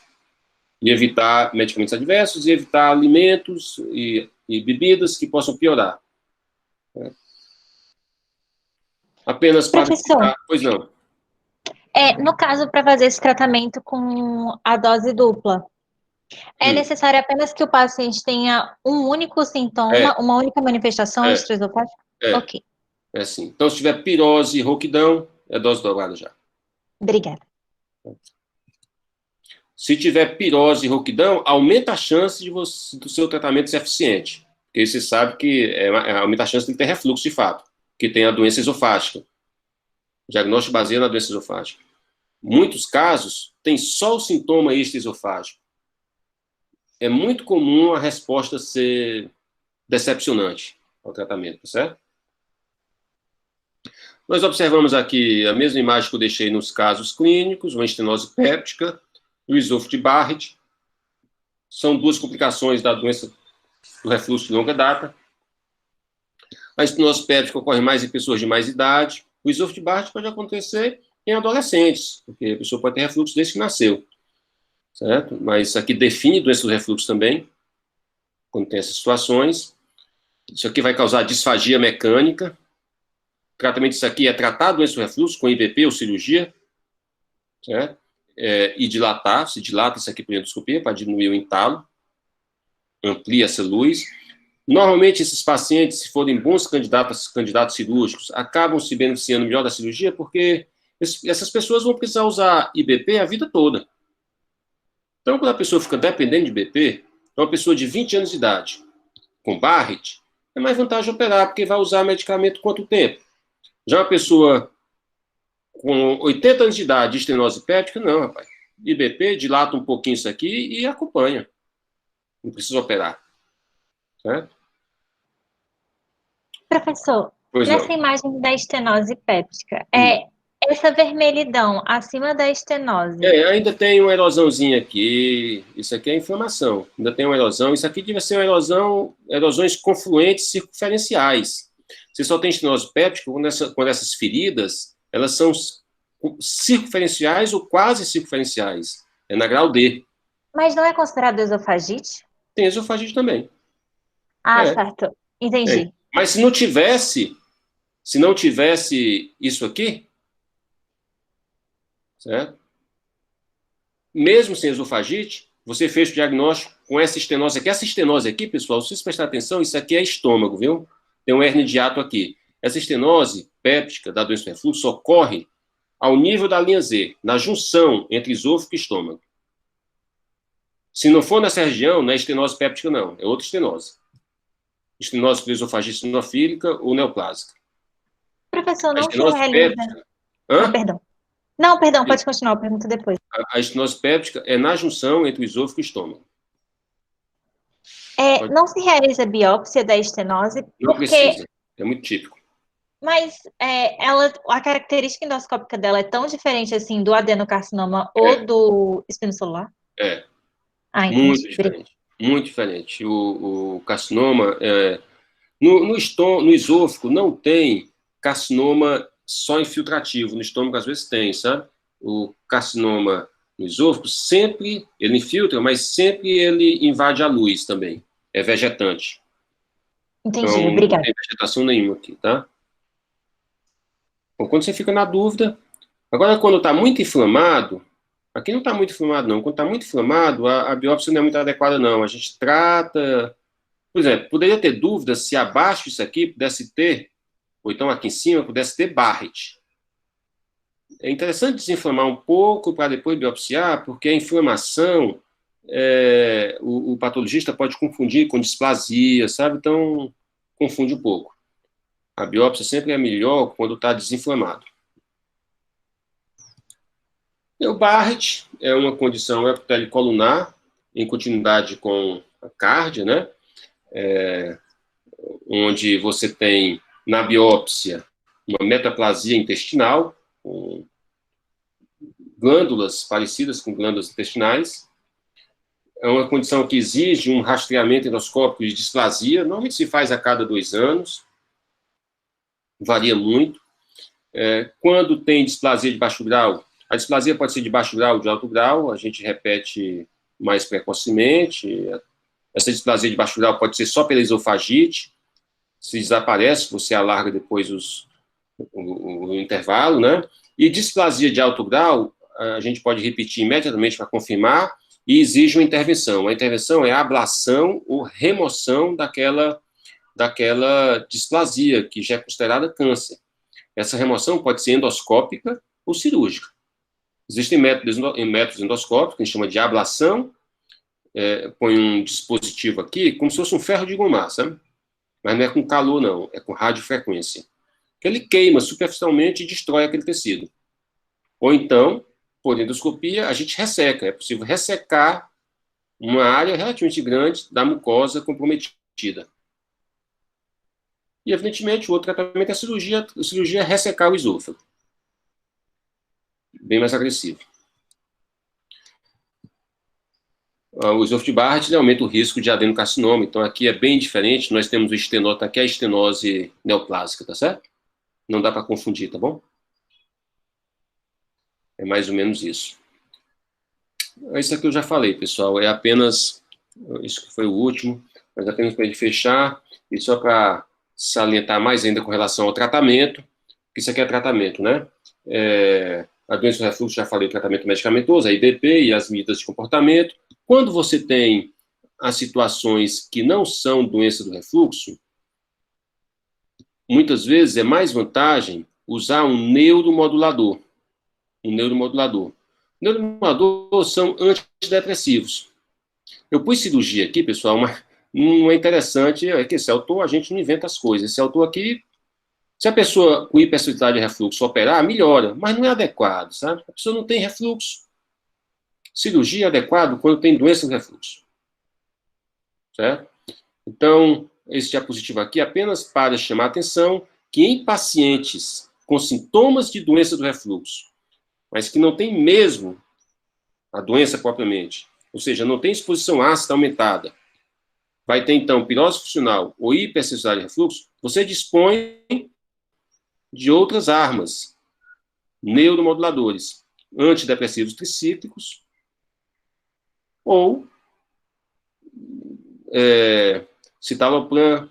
E evitar medicamentos adversos, e evitar alimentos e bebidas que possam piorar. Apenas para... Pois não. No caso, para fazer esse tratamento com a dose dupla, é necessário apenas que o paciente tenha um único sintoma, uma única manifestação extraesofágica? Ok. É sim. Então, se tiver pirose e rouquidão, é dose dobrada já. Obrigada. Se tiver pirose e rouquidão, aumenta a chance do seu tratamento ser eficiente. Porque você sabe que aumenta a chance de ter refluxo de fato, que tem a doença esofágica. O diagnóstico baseado na doença esofágica. Muitos casos, tem só o sintoma extraesofágico. É muito comum a resposta ser decepcionante ao tratamento, certo? Nós observamos aqui a mesma imagem que eu deixei nos casos clínicos, uma estenose péptica e o esôfago de Barrett. São duas complicações da doença do refluxo de longa data. A estenose péptica ocorre mais em pessoas de mais idade. O esôfago de Barrett pode acontecer em adolescentes, porque a pessoa pode ter refluxo desde que nasceu, certo? Mas isso aqui define doença do refluxo também, quando tem essas situações. Isso aqui vai causar disfagia mecânica. O tratamento disso aqui é tratar a doença do refluxo com IBP ou cirurgia, certo? E dilatar, se dilata isso aqui por endoscopia para diminuir o entalo, amplia essa luz. Normalmente, esses pacientes, se forem bons candidatos cirúrgicos, acabam se beneficiando melhor da cirurgia, porque essas pessoas vão precisar usar IBP a vida toda. Então, quando a pessoa fica dependente de IBP, uma pessoa de 20 anos de idade, com Barrett, é mais vantagem operar, porque vai usar medicamento quanto tempo? Já uma pessoa com 80 anos de idade, estenose péptica, não, rapaz. IBP, dilata um pouquinho isso aqui e acompanha. Não precisa operar. Certo? Professor, Pois nessa não. imagem da estenose péptica, essa vermelhidão acima da estenose. Ainda tem uma erosãozinha aqui. Isso aqui é inflamação. Ainda tem uma erosão. Isso aqui deve ser uma erosões confluentes circunferenciais. Você só tem estenose péptica quando essas feridas, elas são circunferenciais ou quase circunferenciais. É na grau D. Mas não é considerado esofagite? Tem esofagite também. Certo. Entendi. Mas se não tivesse isso aqui, certo? Mesmo sem esofagite, você fez o diagnóstico com essa estenose aqui. Essa estenose aqui, pessoal, se vocês prestarem atenção, isso aqui é estômago, viu? Tem um hérnia de hiato aqui. Essa estenose péptica da doença do refluxo ocorre ao nível da linha Z, na junção entre esôfago e estômago. Se não for nessa região, não é estenose péptica, não. É outra estenose. Estenose por esofagite sinofílica ou neoplásica. Professor, não se realiza... péptica... Perdão. Não, perdão, pode continuar, eu pergunto depois. A estenose péptica é na junção entre o esôfago e o estômago. Não se realiza biópsia da estenose? Não precisa, é muito típico. Mas a característica endoscópica dela é tão diferente assim do adenocarcinoma ou do espino celular? Muito diferente. Muito diferente. O carcinoma, no esôfago não tem carcinoma só infiltrativo, no estômago às vezes tem, sabe? O carcinoma no esôfago sempre, ele infiltra, mas sempre ele invade a luz também, é vegetante. Entendi, então, obrigada. Não tem vegetação nenhuma aqui, tá? Bom, quando você fica na dúvida, agora quando está muito inflamado, aqui não está muito inflamado não, quando está muito inflamado, a biópsia não é muito adequada não, a gente trata, por exemplo, poderia ter dúvida se abaixo disso aqui pudesse ter, ou então aqui em cima pudesse ter Barrett. É interessante desinflamar um pouco para depois biopsiar, porque a inflamação, o patologista pode confundir com displasia, sabe? Então, confunde um pouco. A biópsia sempre é melhor quando está desinflamado. E o Barrett é uma condição epiteliocolunar, em continuidade com a cárdia, né? Onde você tem, na biópsia, uma metaplasia intestinal, com glândulas parecidas com glândulas intestinais. É uma condição que exige um rastreamento endoscópico de displasia, normalmente se faz a cada 2 anos, varia muito. Quando tem displasia de baixo grau, a displasia pode ser de baixo grau ou de alto grau, a gente repete mais precocemente. Essa displasia de baixo grau pode ser só pela esofagite, se desaparece, você alarga depois o intervalo, né? E displasia de alto grau, a gente pode repetir imediatamente para confirmar, e exige uma intervenção. A intervenção é a ablação ou remoção daquela displasia, que já é considerada câncer. Essa remoção pode ser endoscópica ou cirúrgica. Existem métodos endoscópicos, que a gente chama de ablação, põe um dispositivo aqui, como se fosse um ferro de gomar, sabe? Mas não é com calor, não, é com radiofrequência. Ele queima superficialmente e destrói aquele tecido. Ou então, por endoscopia, a gente resseca. É possível ressecar uma área relativamente grande da mucosa comprometida. E, evidentemente, o outro tratamento é a cirurgia é ressecar o esôfago. Bem mais agressivo. O esôfago de Barrett aumenta o risco de adenocarcinoma, então aqui é bem diferente, nós temos o estenose, aqui é a estenose neoplásica, tá certo? Não dá para confundir, tá bom? É mais ou menos isso. Isso aqui eu já falei, pessoal, é apenas, isso que foi o último, mas apenas para ele fechar, e só para salientar mais ainda com relação ao tratamento, que isso aqui é tratamento, né? A doença do refluxo, já falei, tratamento medicamentoso, a IDP e as medidas de comportamento. Quando você tem as situações que não são doença do refluxo, muitas vezes é mais vantagem usar um neuromodulador. Neuromoduladores são antidepressivos. Eu pus cirurgia aqui, pessoal, mas não é interessante, é que esse autor, a gente não inventa as coisas. Esse autor aqui, se a pessoa com hipersensibilidade de refluxo operar, melhora, mas não é adequado, sabe? A pessoa não tem refluxo. Cirurgia é adequado quando tem doença do refluxo. Certo? Então, esse diapositivo aqui é apenas para chamar a atenção que em pacientes com sintomas de doença do refluxo, mas que não tem mesmo a doença propriamente, ou seja, não tem exposição ácida aumentada, vai ter, então, pirose funcional ou hipersensibilidade de refluxo, você dispõe de outras armas, neuromoduladores, antidepressivos tricíclicos, ou citalopram,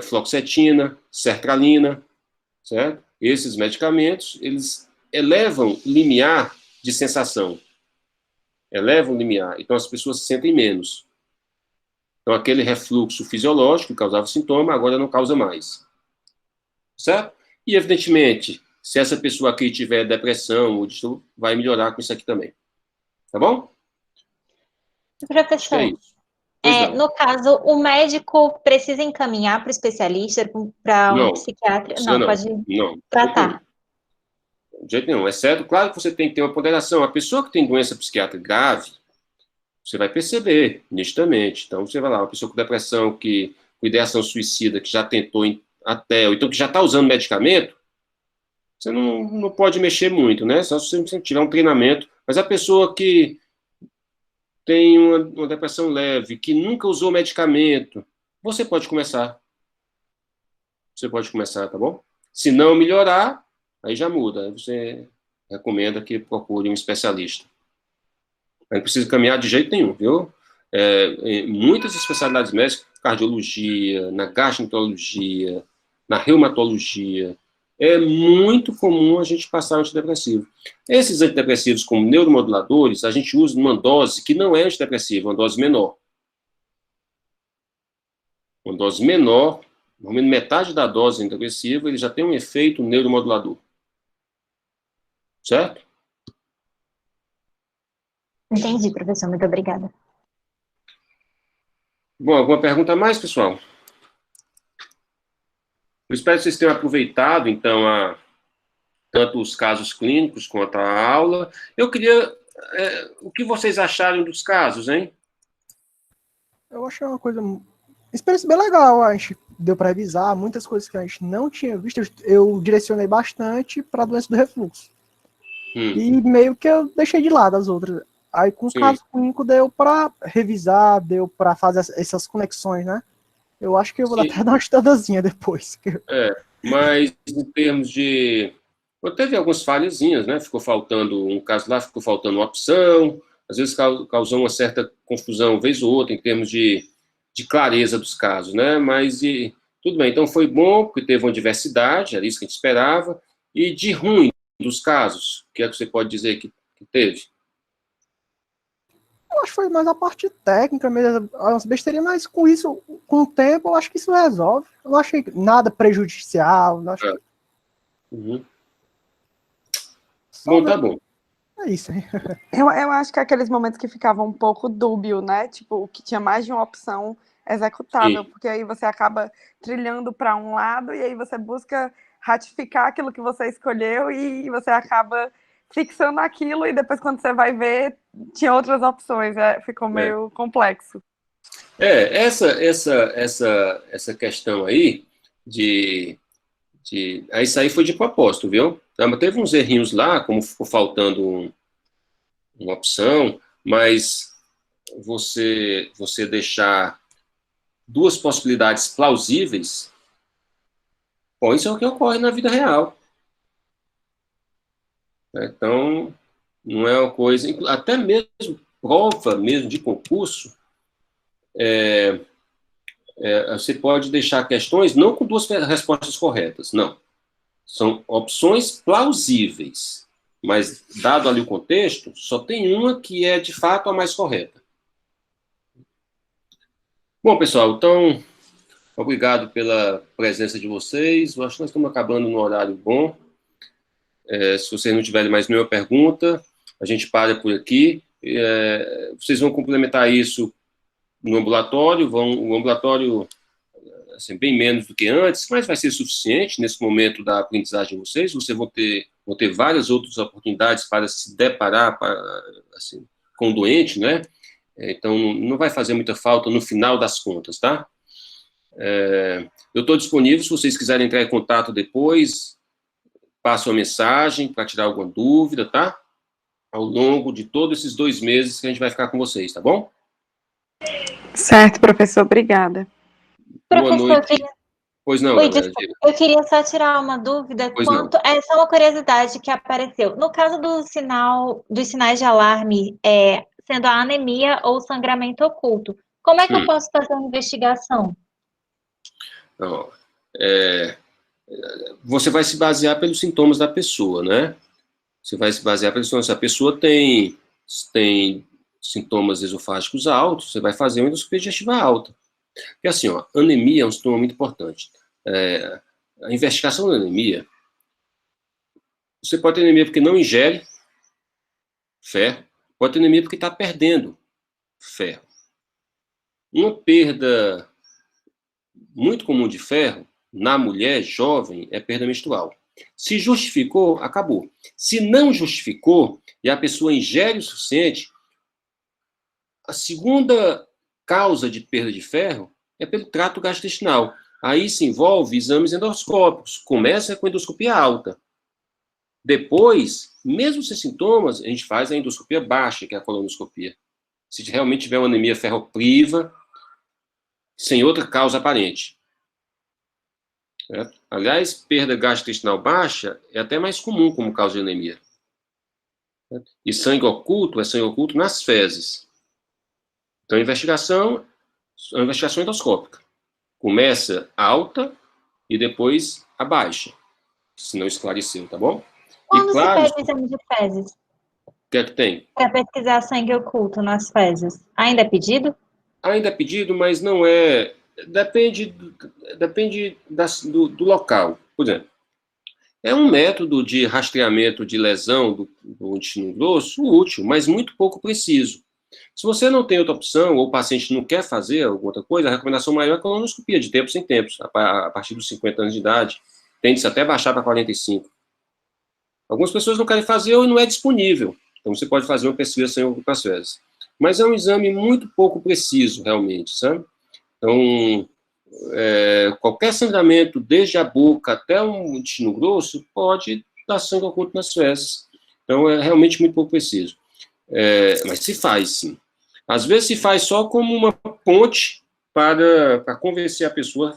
fluoxetina, sertralina, certo? Esses medicamentos, eles elevam o limiar de sensação. Elevam o limiar. Então, as pessoas se sentem menos. Então, aquele refluxo fisiológico que causava sintoma, agora não causa mais. Certo? E, evidentemente, se essa pessoa aqui tiver depressão, vai melhorar com isso aqui também. Tá bom? Professor, é isso. No caso, o médico precisa encaminhar para o especialista, para um psiquiatra? Não, pode tratar. De jeito nenhum. Exceto, claro que você tem que ter uma ponderação. A pessoa que tem doença psiquiátrica grave, você vai perceber nitidamente. Então, você vai lá, uma pessoa com depressão, com ideação suicida, que já tentou até, ou então que já está usando medicamento, você não pode mexer muito, né? Só se você tiver um treinamento. Mas a pessoa que tem uma depressão leve, que nunca usou medicamento, você pode começar. Você pode começar, tá bom? Se não melhorar, aí já muda. Aí você recomenda que procure um especialista. Não precisa caminhar de jeito nenhum, viu? Em muitas especialidades médicas, cardiologia, na gastroenterologia, na reumatologia, é muito comum a gente passar antidepressivo. Esses antidepressivos, como neuromoduladores, a gente usa numa dose que não é antidepressiva, uma dose menor. Uma dose menor, normalmente metade da dose antidepressiva, ele já tem um efeito neuromodulador. Certo? Entendi, professor. Muito obrigada. Bom, alguma pergunta a mais, pessoal? Eu espero que vocês tenham aproveitado, então, tanto os casos clínicos quanto a aula. Eu queria... o que vocês acharam dos casos, hein? Eu achei uma coisa... experiência bem legal, a gente deu para revisar muitas coisas que a gente não tinha visto. Eu direcionei bastante para a doença do refluxo. E meio que eu deixei de lado as outras. Aí com os casos clínicos deu para revisar, deu para fazer essas conexões, né? Eu acho que eu vou até dar uma estudazinha depois. Mas em termos de... teve algumas falhazinhas, né? Ficou faltando um caso lá, ficou faltando uma opção, às vezes causou uma certa confusão, vez ou outra, em termos de clareza dos casos, né? Mas tudo bem, então foi bom, porque teve uma diversidade, era isso que a gente esperava, e de ruim dos casos, o que é que você pode dizer que teve? Eu acho que foi mais a parte técnica mesmo, as besteirinhas, mas com isso, com o tempo, eu acho que isso resolve. Eu não achei nada prejudicial. Não achei... Bom, tá bom. É isso aí. Eu acho que aqueles momentos que ficavam um pouco dúbio, né? Tipo, que tinha mais de uma opção executável, porque aí você acaba trilhando para um lado e aí você busca ratificar aquilo que você escolheu e você acaba fixando aquilo e depois quando você vai ver tinha outras opções, ficou meio complexo. Essa questão aí Aí isso aí foi de propósito, viu? Mas teve uns errinhos lá, como ficou faltando uma opção, mas você deixar duas possibilidades plausíveis, bom, isso é o que ocorre na vida real. Então, não é uma coisa... Até mesmo prova mesmo de concurso, você pode deixar questões não com duas respostas corretas, não. São opções plausíveis, mas, dado ali o contexto, só tem uma que é, de fato, a mais correta. Bom, pessoal, então, obrigado pela presença de vocês. Eu acho que nós estamos acabando no horário bom. Se vocês não tiverem mais nenhuma pergunta, a gente para por aqui. Vocês vão complementar isso no ambulatório, o ambulatório, assim, bem menos do que antes, mas vai ser suficiente nesse momento da aprendizagem de vocês. Vocês vão ter várias outras oportunidades para se deparar assim, com o doente, né? Então, não vai fazer muita falta no final das contas, tá? Eu estou disponível, se vocês quiserem entrar em contato depois, passo uma mensagem para tirar alguma dúvida, tá? Ao longo de todos esses 2 meses que a gente vai ficar com vocês, tá bom? Certo, professor, obrigada. Boa noite. Pois não, eu queria só tirar uma dúvida quanto... É só uma curiosidade que apareceu. No caso dos sinais de alarme, sendo a anemia ou sangramento oculto, como é que eu posso fazer uma investigação? Você vai se basear pelos sintomas da pessoa, né? Você vai se basear pelos sintomas. Se a pessoa tem sintomas esofágicos altos, você vai fazer uma endoscopia digestiva alta. Porque assim, anemia é um sintoma muito importante. A investigação da anemia, você pode ter anemia porque não ingere ferro, pode ter anemia porque está perdendo ferro. Uma perda muito comum de ferro na mulher jovem é perda menstrual. Se justificou, acabou. Se não justificou e a pessoa ingere o suficiente, a segunda causa de perda de ferro é pelo trato gastrointestinal. Aí se envolve exames endoscópicos. Começa com endoscopia alta. Depois, mesmo sem sintomas, a gente faz a endoscopia baixa, que é a colonoscopia. Se realmente tiver uma anemia ferropriva, sem outra causa aparente. Aliás, perda gastrointestinal baixa é até mais comum como causa de anemia. E sangue oculto é sangue oculto nas fezes. Então, a investigação endoscópica. Começa alta e depois a baixa, se não esclareceu, tá bom? Quando se pede exame de fezes? O que é que tem? Para pesquisar sangue oculto nas fezes. Ainda é pedido? Ainda é pedido, mas não é... Depende do local. Por exemplo, é um método de rastreamento de lesão do intestino grosso útil, mas muito pouco preciso. Se você não tem outra opção, ou o paciente não quer fazer alguma outra coisa, a recomendação maior é a colonoscopia, de tempos em tempos, a partir dos 50 anos de idade. Tende-se até baixar para 45. Algumas pessoas não querem fazer ou não é disponível. Então, você pode fazer uma pesquisa sem ocultar as fezes. Mas é um exame muito pouco preciso, realmente, sabe? Então, qualquer sangramento, desde a boca até um intestino grosso, pode dar sangue oculto nas fezes. Então, é realmente muito pouco preciso. Mas se faz, sim. Às vezes se faz só como uma ponte para convencer a pessoa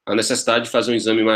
a necessidade de fazer um exame mais